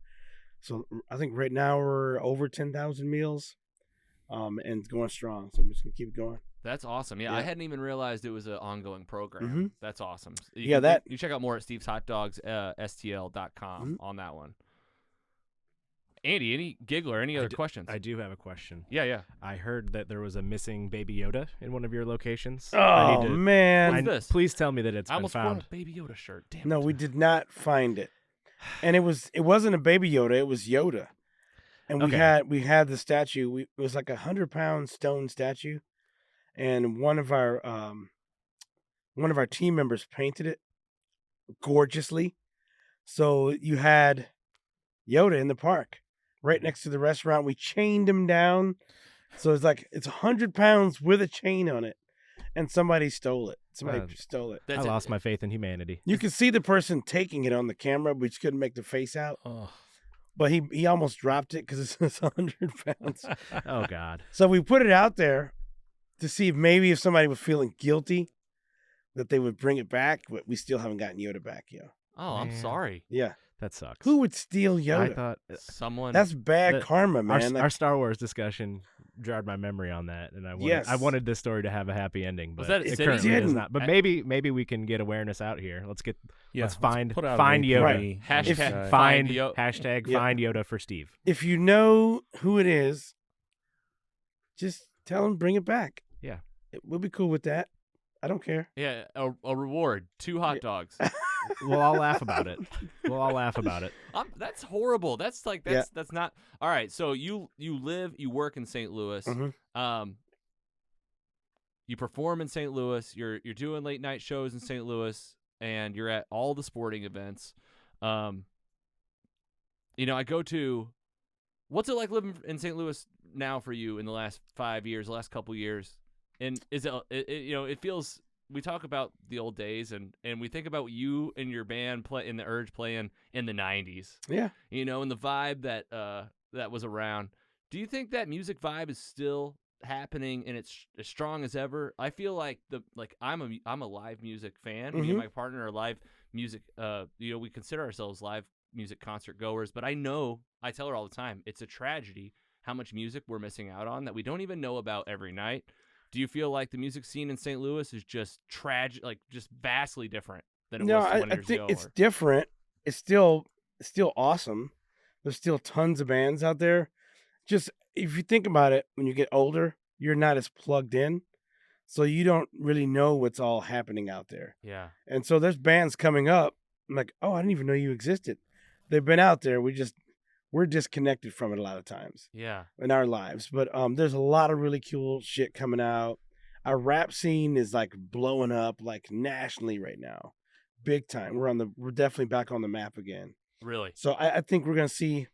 So I think right now we're over 10,000 meals, and it's going strong. So I'm just gonna keep it going. That's awesome. Yeah, I hadn't even realized it was an ongoing program. Mm-hmm. That's awesome. You check out more at Steve's Hotdogs, STL.com on that one. Andy, any Giggler, any other questions? I do have a question. Yeah. I heard that there was a missing Baby Yoda in one of your locations. Oh, man. What's this? Please tell me that it's I been almost found. wore a Baby Yoda shirt. Damn No, it. we did not find it. And it wasn't a Baby Yoda, it was Yoda. And we had the statue. It was like 100-pound stone statue. And one of our team members painted it gorgeously. So you had Yoda in the park, right next to the restaurant. We chained him down So it's 100 pounds with a chain on it, and somebody stole it. Somebody stole it. I lost my faith in humanity. You can see the person taking it on the camera, but you couldn't make the face out. Oh. But he almost dropped it because it's 100 pounds. Oh God. So we put it out there to see if somebody was feeling guilty, that they would bring it back. But we still haven't gotten Yoda back yet. Oh, I'm Man. sorry. Yeah. That sucks. Who would steal Yoda? I thought Someone. That's bad the- karma, man. our Star Wars discussion jarred my memory on that, and I wanted this story to have a happy ending, but Was that at it City? currently Didn't. does not. But maybe we can get awareness out here. Let's find put out find an Yoda. Right. Hashtag Find Yo- hashtag Yeah. find Yoda for Steve. If you know who it is, just tell him bring it back. Yeah. We'll be cool with that. I don't care. Yeah, a reward, 2 hot dogs. We'll all laugh about it. That's horrible. That's not all right. So you work in St. Louis. Mhm. You perform in St. Louis. You're doing late night shows in St. Louis, and you're at all the sporting events. I go to. What's it like living in St. Louis now for you in the last 5 years, the last couple years? And is it feels. We talk about the old days, and we think about you and your band in the Urge playing in the 90s. Yeah. And the vibe that was around. Do you think that music vibe is still happening and it's as strong as ever? I feel like I'm a live music fan. Me and my partner are live music. We consider ourselves live music concert goers, but I tell her all the time, it's a tragedy how much music we're missing out on that we don't even know about every night. Do you feel like the music scene in St. Louis is just tragic, like just vastly different than it was 20 I years think ago? it's different. It's still awesome. There's still tons of bands out there. Just if you think about it, when you get older, you're not as plugged in, so you don't really know what's all happening out there. Yeah. And so there's bands coming up. I'm like, oh, I didn't even know you existed. They've been out there. We're disconnected from it a lot of times. Yeah. In our lives. But there's a lot of really cool shit coming out. Our rap scene is like blowing up like nationally right now. Big time. We're definitely back on the map again. Really? So I think we're gonna see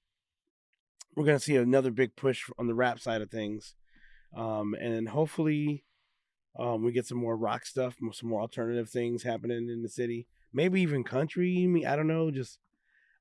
another big push on the rap side of things. And hopefully we get some more rock stuff, some more alternative things happening in the city. Maybe even country. I don't know.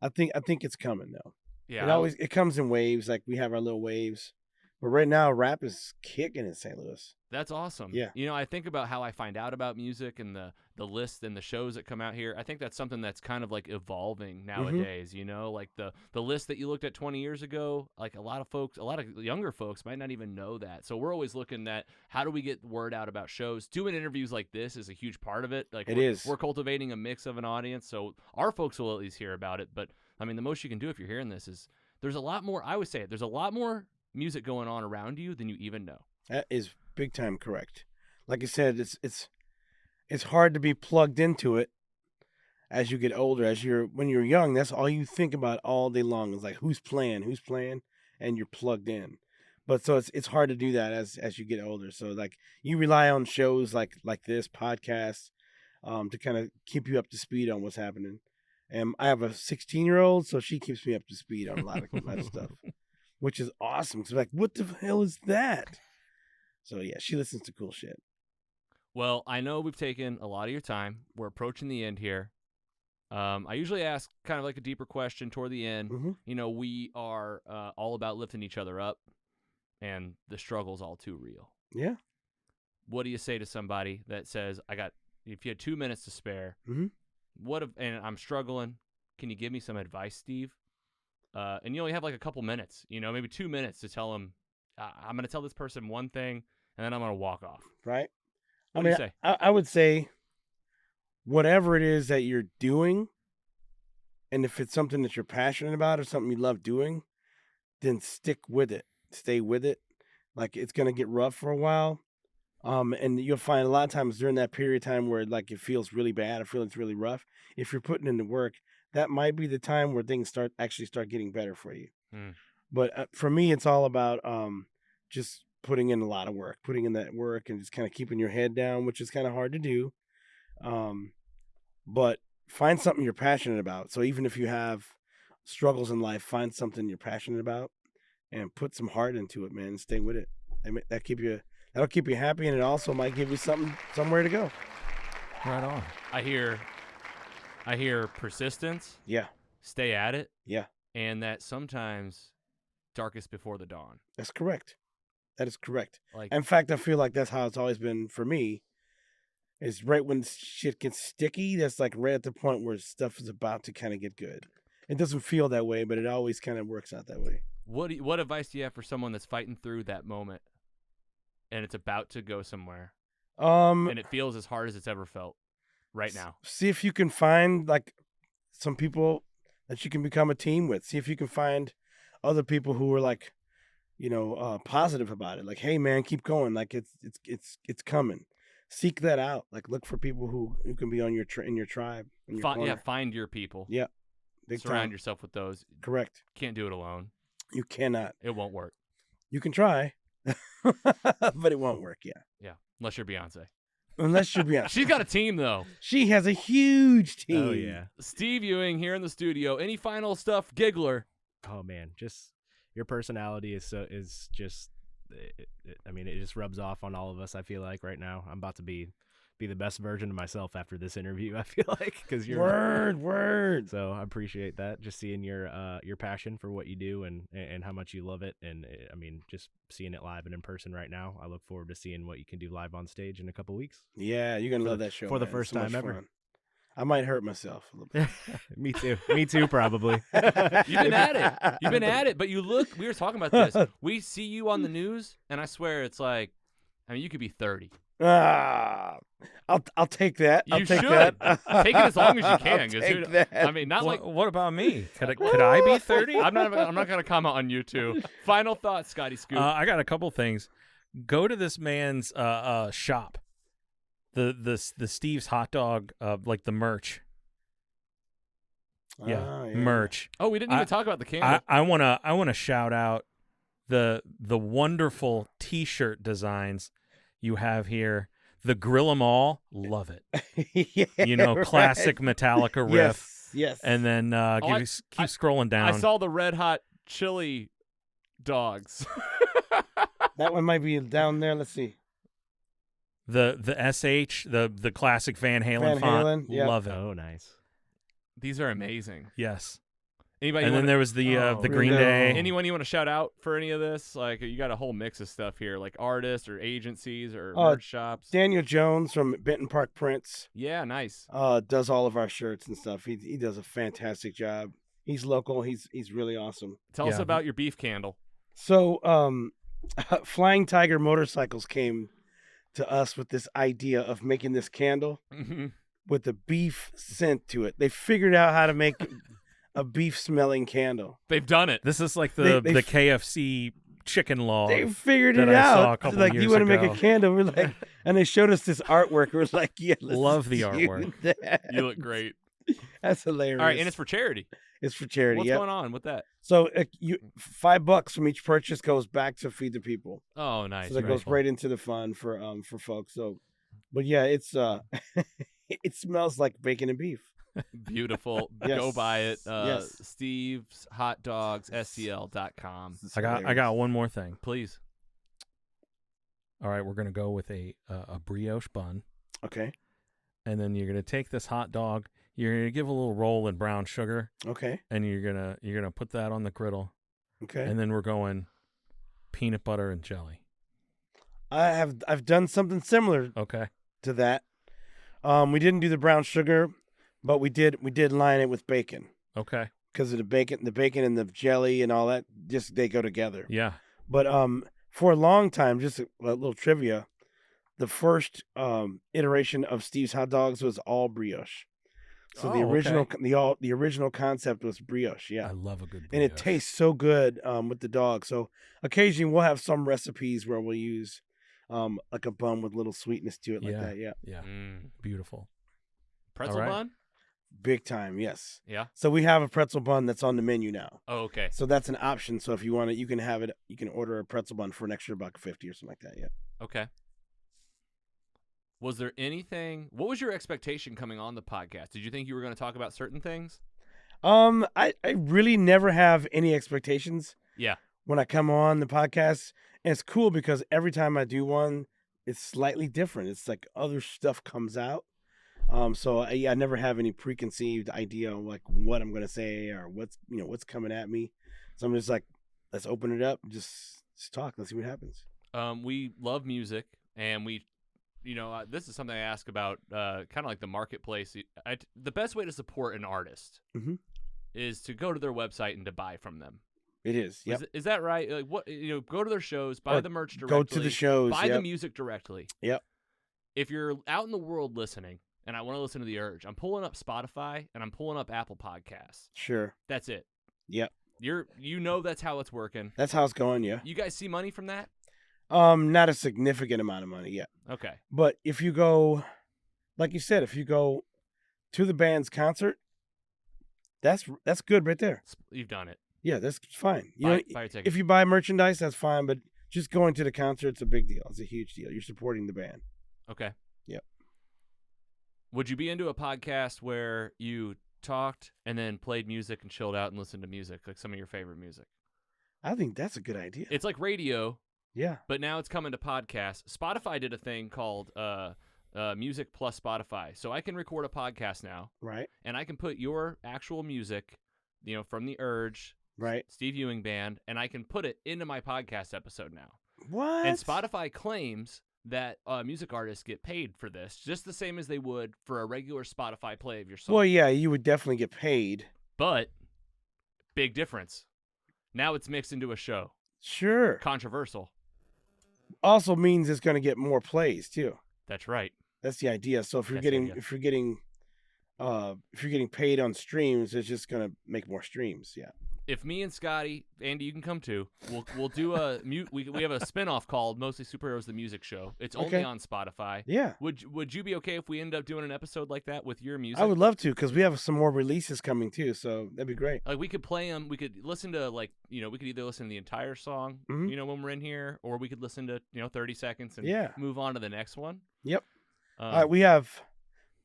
I think it's coming though. Yeah. It comes in waves. Like we have our little waves, but right now rap is kicking in St. Louis. That's awesome. Yeah. I think about how I find out about music and the list and the shows that come out here. I think that's something that's kind of like evolving nowadays, like the list that you looked at 20 years ago, like a lot of younger folks might not even know that. So we're always looking at how do we get word out about shows. Doing interviews like this is a huge part of it. Like we're cultivating a mix of an audience. So our folks will at least hear about it. But I mean, the most you can do if you're hearing this is there's a lot more, I would say there's a lot more music going on around you than you even know. That is big time correct. Like I said, it's hard to be plugged into it as you get older. When you're young, that's all you think about all day long. It's like who's playing, and you're plugged in. But so it's hard to do that as you get older. So like you rely on shows like this podcast to kind of keep you up to speed on what's happening. And I have a 16-year-old, so she keeps me up to speed on a lot of stuff, which is awesome. So like, what the hell is that? So yeah, she listens to cool shit. Well, I know we've taken a lot of your time. We're approaching the end here. I usually ask kind of like a deeper question toward the end. Mm-hmm. We are all about lifting each other up, and the struggle's all too real. Yeah. What do you say to somebody that says, if you had 2 minutes to spare, and I'm struggling, can you give me some advice, Steve? And you only have like a couple minutes, maybe 2 minutes to tell them, I'm going to tell this person one thing, and then I'm going to walk off. Right. What do you say? I would say whatever it is that you're doing, and if it's something that you're passionate about or something you love doing, then stick with it. Stay with it. Like it's going to get rough for a while. And you'll find a lot of times during that period of time where like it feels really bad or feels really rough, if you're putting in the work, that might be the time where things start getting better for you. But for me, it's all about just putting in a lot of work, putting in that work and just kind of keeping your head down, which is kind of hard to do. But find something you're passionate about. So even if you have struggles in life, find something you're passionate about and put some heart into it, man, and stay with it. That'll keep you happy, and it also might give you somewhere to go. Right on. I hear persistence, Yeah, stay at it, yeah, and that sometimes darkest before the dawn. that's correct. That is correct. Like In fact, I feel like that's how it's always been for me. Is right when shit gets sticky, that's like right at the point where stuff is about to kind of get good. It doesn't feel that way, but it always kind of works out that way. what advice do you have for someone that's fighting through that moment and it's about to go somewhere and it feels as hard as it's ever felt right now? See if you can find like some people that you can become a team with. See if you can find other people who are like, positive about it. Like, hey man, keep going. Like it's coming. Seek that out. Like look for people who can be on in your tribe. In your corner. Find your people. Yeah. Big Surround time. yourself with those. Correct. Can't do it alone. You cannot. It won't work. You can try, but it won't work. Yeah. Yeah, unless you're Beyonce. Unless you're Beyonce. She's got a team though. She has a huge team. Oh yeah. Steve Ewing here in the studio. Any final stuff, Giggler? Oh man, just your personality is just. It just rubs off on all of us. I feel like right now I'm about to be the best version of myself after this interview. I feel like because you're word. So I appreciate that. Just seeing your passion for what you do and how much you love it. And just seeing it live and in person right now. I look forward to seeing what you can do live on stage in a couple weeks. Yeah, you're gonna love that show for the man. first It's so time much ever. fun. I might hurt myself a little bit. Me too, probably. You've been at it, but you look. We were talking about this. We see you on the news, and I swear it's like, you could be 30. I'll take that. I'll You take should. that. Take it as long as you can. I'll 'Cause take that. not like. What about me? Could I be 30? I'm not gonna comment on you two. Final thoughts, Scotty Scoop. I got a couple things. Go to this man's shop. The Steve's hot dog, like the merch. Yeah. Merch. Oh, we didn't even talk about the candle. I wanna shout out the wonderful T-shirt designs you have here. The Grill 'em All, love it. Yeah, classic Metallica riff. Yes. And then keep scrolling down. I saw the Red Hot Chili Dogs. That one might be down there. Let's see. The SH, the classic Van Halen Van font. Halen, yeah. Love it. Oh, nice. These are amazing. Yes. Anybody? And then there was the Green no. Day. Anyone you want to shout out for any of this? Like you got a whole mix of stuff here, like artists or agencies or merch shops. Daniel Jones from Benton Park Prints Yeah, nice. does all of our shirts and stuff. He does a fantastic job. He's local. He's really awesome. Tell us Yeah. about your beef candle. So Flying Tiger Motorcycles came to us with this idea of making this candle with a beef scent to it. They figured out how to make a beef smelling candle. They've done it. This is like the They- KFC chicken log. They figured that it I saw a out. couple Like, years you want to make ago. a candle? We're like, and they showed us this artwork. We're like, yeah, let's Love the do artwork. that. You look great. That's hilarious. All right, and it's for charity. It's for charity. What's Yep. going on with that? So $5 from each purchase goes back to feed the people. Oh, nice. So that goes Beautiful. right into the fund for folks. So, but yeah, it's it smells like bacon and beef. Beautiful. Yes. Go buy it. Yes. Steve's Hot Dogs SCL.com. It's I got hilarious. one more thing. Please. All right, we're gonna go with a brioche bun, Okay. and then you're gonna take this hot dog. You're gonna give a little roll in brown sugar, Okay. and you're gonna put that on the griddle, Okay. and then we're going peanut butter and jelly. I've done something similar Okay. to that. We didn't do the brown sugar, but we did line it with bacon Okay. because of the bacon and the jelly and all that. Just they go together. Yeah. But for a long time, just a little trivia, the first iteration of Steve's Hot Dogs was all brioche. So the Oh, original okay. the original concept was brioche. Yeah. I love a good brioche. And it tastes so good with the dog. So occasionally we'll have some recipes where we'll use like a bun with little sweetness to it like Yeah. that. Yeah. Yeah. Mm. Beautiful. Pretzel All right. bun? Big time. Yes. Yeah. So we have a pretzel bun that's on the menu now. Oh, okay. So that's an option. So if you want it, you can have it. You can order a pretzel bun for an extra $1.50 or something like that. Yeah. Okay. Was there anything? What was your expectation coming on the podcast? Did you think you were going to talk about certain things? I really never have any expectations. Yeah. when I come on the podcast. And it's cool because every time I do one, it's slightly different. It's like other stuff comes out. So I never have any preconceived idea of like what I'm gonna say or what's coming at me. So I'm just like, let's open it up, just talk. Let's see what happens. We love music, and this is something I ask about, kind of like the marketplace. The best way to support an artist is to go to their website and to buy from them. It is. Yep. Is that right? Like go to their shows, buy the merch directly. Go to the shows. Buy the music directly. Yep. If you're out in the world listening, and I want to listen to The Urge, I'm pulling up Spotify and I'm pulling up Apple Podcasts. Sure. That's it. Yep. That's how it's working. That's how it's going. Yeah. You guys see money from that? Not a significant amount of money yet. Okay. But if you go, like you said, if you go to the band's concert, that's good right there. You've done it. Yeah, that's fine. Buy your ticket. If you buy merchandise, that's fine. But just going to the concert, it's a big deal. It's a huge deal. You're supporting the band. Okay. Yep. Would you be into a podcast where you talked and then played music and chilled out and listened to music, like some of your favorite music? I think that's a good idea. It's like radio. Yeah. But now it's coming to podcasts. Spotify did a thing called Music plus Spotify. So I can record a podcast now. Right. And I can put your actual music, from The Urge, right, Steve Ewing Band, and I can put it into my podcast episode now. What? And Spotify claims that music artists get paid for this, just the same as they would for a regular Spotify play of your song. Well, yeah, you would definitely get paid. But big difference. Now it's mixed into a show. Sure. Controversial. Also means it's going to get more plays too. That's right. That's the idea. So if you're getting paid on streams, it's just going to make more streams. Yeah. If me and Scotty, Andy, you can come too. We'll do we have a spinoff called Mostly Superheroes the Music Show. It's only on Spotify. Yeah. Would you be okay if we end up doing an episode like that with your music? I would love to, because we have some more releases coming too, so that'd be great. Like we could play them. We could listen to we could either listen to the entire song, when we're in here, or we could listen to 30 seconds and move on to the next one. Yep. All right,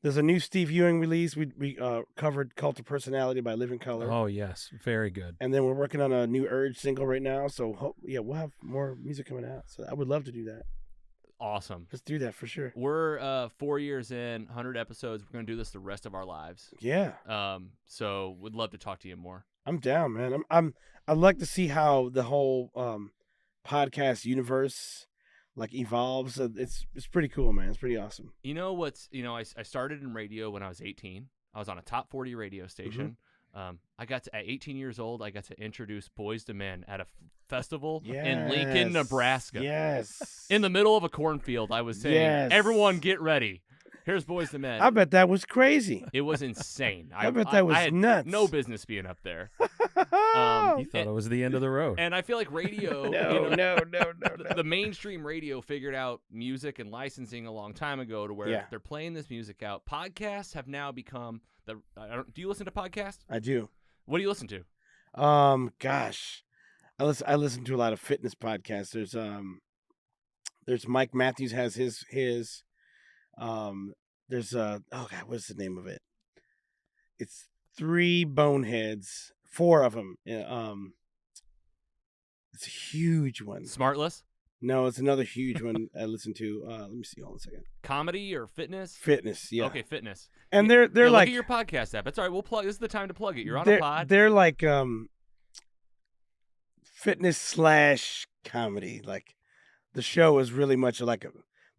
there's a new Steve Ewing release. We covered Cult of Personality by Living Colour. Oh, yes. Very good. And then we're working on a new Urge single right now. So, we'll have more music coming out. So I would love to do that. Awesome. Let's do that for sure. We're 4 years in, 100 episodes. We're going to do this the rest of our lives. Yeah. So would love to talk to you more. I'm down, man. I'd like to see how the whole podcast universe evolves. It's pretty cool, man. It's pretty awesome. I started in radio when I was 18. I was on a top 40 radio station. At 18 years old, I got to introduce Boys to Men at a festival in Lincoln, Nebraska. Yes. In the middle of a cornfield, I was saying, everyone get ready. Here's Boys to Men. I bet that was crazy. It was insane. I bet that was I had nuts. No business being up there. You thought it was the end of the road. And I feel like radio, No. The mainstream radio figured out music and licensing a long time ago to where they're playing this music out. Podcasts have now become do you listen to podcasts? I do. What do you listen to? Gosh, I listen to a lot of fitness podcasts. There's Mike Matthews has his. There's what's the name of it? It's 3 boneheads, 4 of them. It's a huge one. Smartless? No, it's another huge one I listen to. Let me see. Hold on a second. Comedy or fitness? Fitness, yeah. Okay, fitness. And they're look like, at your podcast app. It's all right. We'll plug. This is the time to plug it. You're on a pod. They're like fitness / comedy. Like the show is really much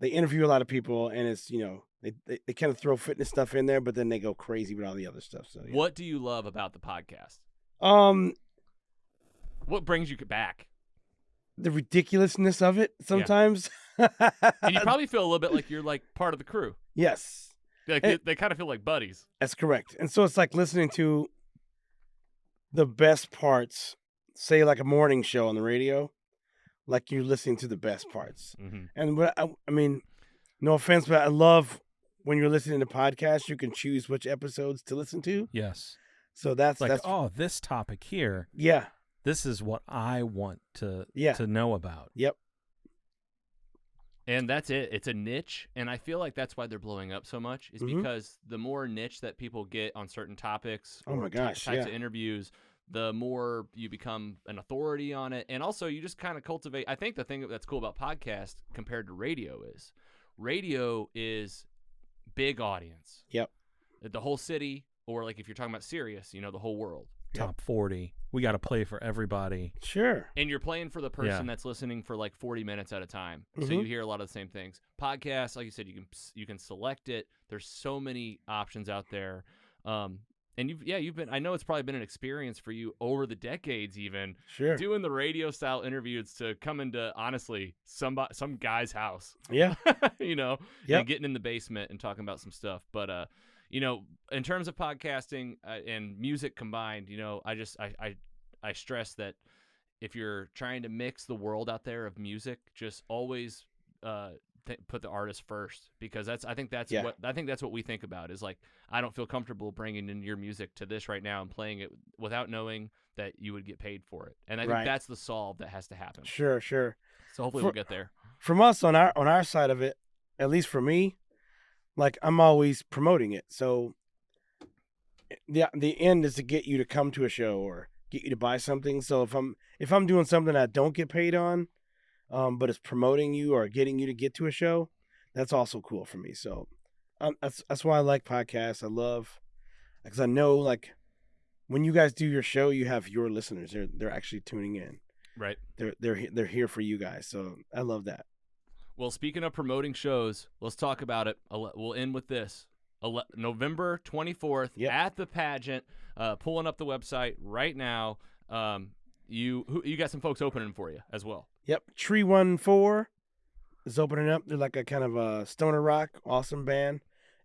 they interview a lot of people, and it's they kind of throw fitness stuff in there, but then they go crazy with all the other stuff. So What do you love about the podcast? What brings you back? The ridiculousness of it sometimes. And you probably feel a little bit like you're like part of the crew. Yes. They kind of feel like buddies. That's correct. And so it's like listening to the best parts, say like a morning show on the radio, like you're listening to the best parts. Mm-hmm. And I mean, no offense, but I love when you're listening to podcasts, you can choose which episodes to listen to. Yes. So that's this topic here. Yeah. This is what I want to know about. Yep. And that's it. It's a niche, and I feel like that's why they're blowing up so much. Is because the more niche that people get on certain topics, oh my gosh, types of interviews, the more you become an authority on it. And also you just kind of cultivate. I think the thing that's cool about podcast compared to radio is big audience. Yep. The whole city, or like if you're talking about Sirius, the whole world. Top 40. We got to play for everybody. Sure. And you're playing for the person that's listening for like 40 minutes at a time. So you hear a lot of the same things. Podcasts, like you said, you can select it. There's so many options out there. And you've been, I know it's probably been an experience for you over the decades, even Sure. doing the radio style interviews to come into, honestly, some guy's house, Yeah. and getting in the basement and talking about some stuff. But, in terms of podcasting and music combined, I stress that if you're trying to mix the world out there of music, just always put the artist first, because I think that's what we think about is like, I don't feel comfortable bringing in your music to this right now and playing it without knowing that you would get paid for it. And I think that's the solve that has to happen. Sure. So hopefully we'll get there. From us on our side of it, at least for me, like I'm always promoting it. So the end is to get you to come to a show or get you to buy something. So if I'm doing something I don't get paid on, but it's promoting you or getting you to get to a show, that's also cool for me. So that's why I like podcasts. I love, because I know like when you guys do your show, you have your listeners. They're actually tuning in. Right. They're here for you guys. So I love that. Well, speaking of promoting shows, let's talk about it. We'll end with this. November 24th at the Pageant. Pulling up the website right now. You got some folks opening for you as well. Yep, Tree 14 is opening up. They're like a kind of a stoner rock, awesome band.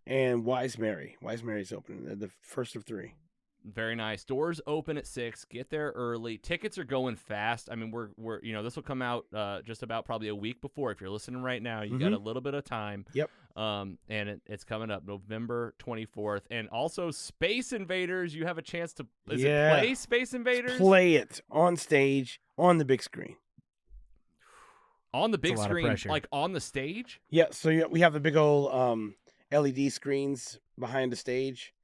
And Wise Mary's opening. They're the first of three. Very nice. Doors open at 6. Get there early. Tickets are going fast. I mean, we're this will come out just about probably a week before. If you're listening right now, you got a little bit of time. Yep. And it's coming up November 24th. And also Space Invaders. You have a chance to it play Space Invaders? Play it on stage on the big screen. On the big screen, like on the stage? Yeah. So we have the big old LED screens behind the stage.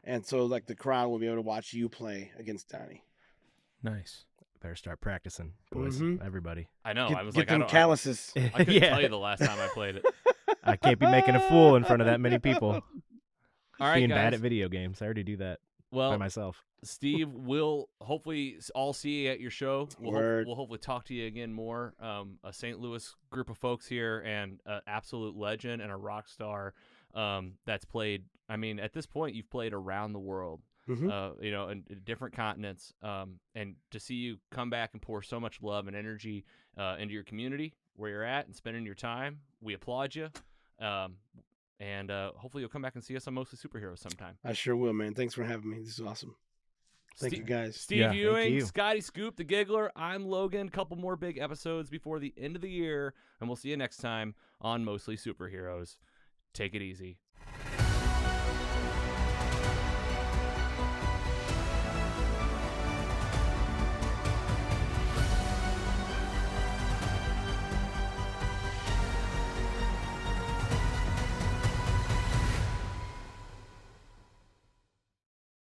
And so, like, the crowd will be able to watch you play against Donny. Nice. Better start practicing, boys. Everybody. I know. I was get like, them calluses. I couldn't tell you the last time I played it. I can't be making a fool in front of that many people. All right, being guys. bad at video games. I already do that by myself. Steve, we'll hopefully all see you at your show. We'll hopefully talk to you again more. A St. Louis group of folks here, and an absolute legend and a rock star that's played. I mean, at this point, you've played around the world, in different continents. And to see you come back and pour so much love and energy into your community where you're at and spending your time, we applaud you. And hopefully you'll come back and see us on Mostly Superheroes sometime. I sure will, man. Thanks for having me. This is awesome. Thank you, guys. Steve Ewing, Scotty Scoop, the Giggler. I'm Logan. Couple more big episodes before the end of the year, and we'll see you next time on Mostly Superheroes. Take it easy.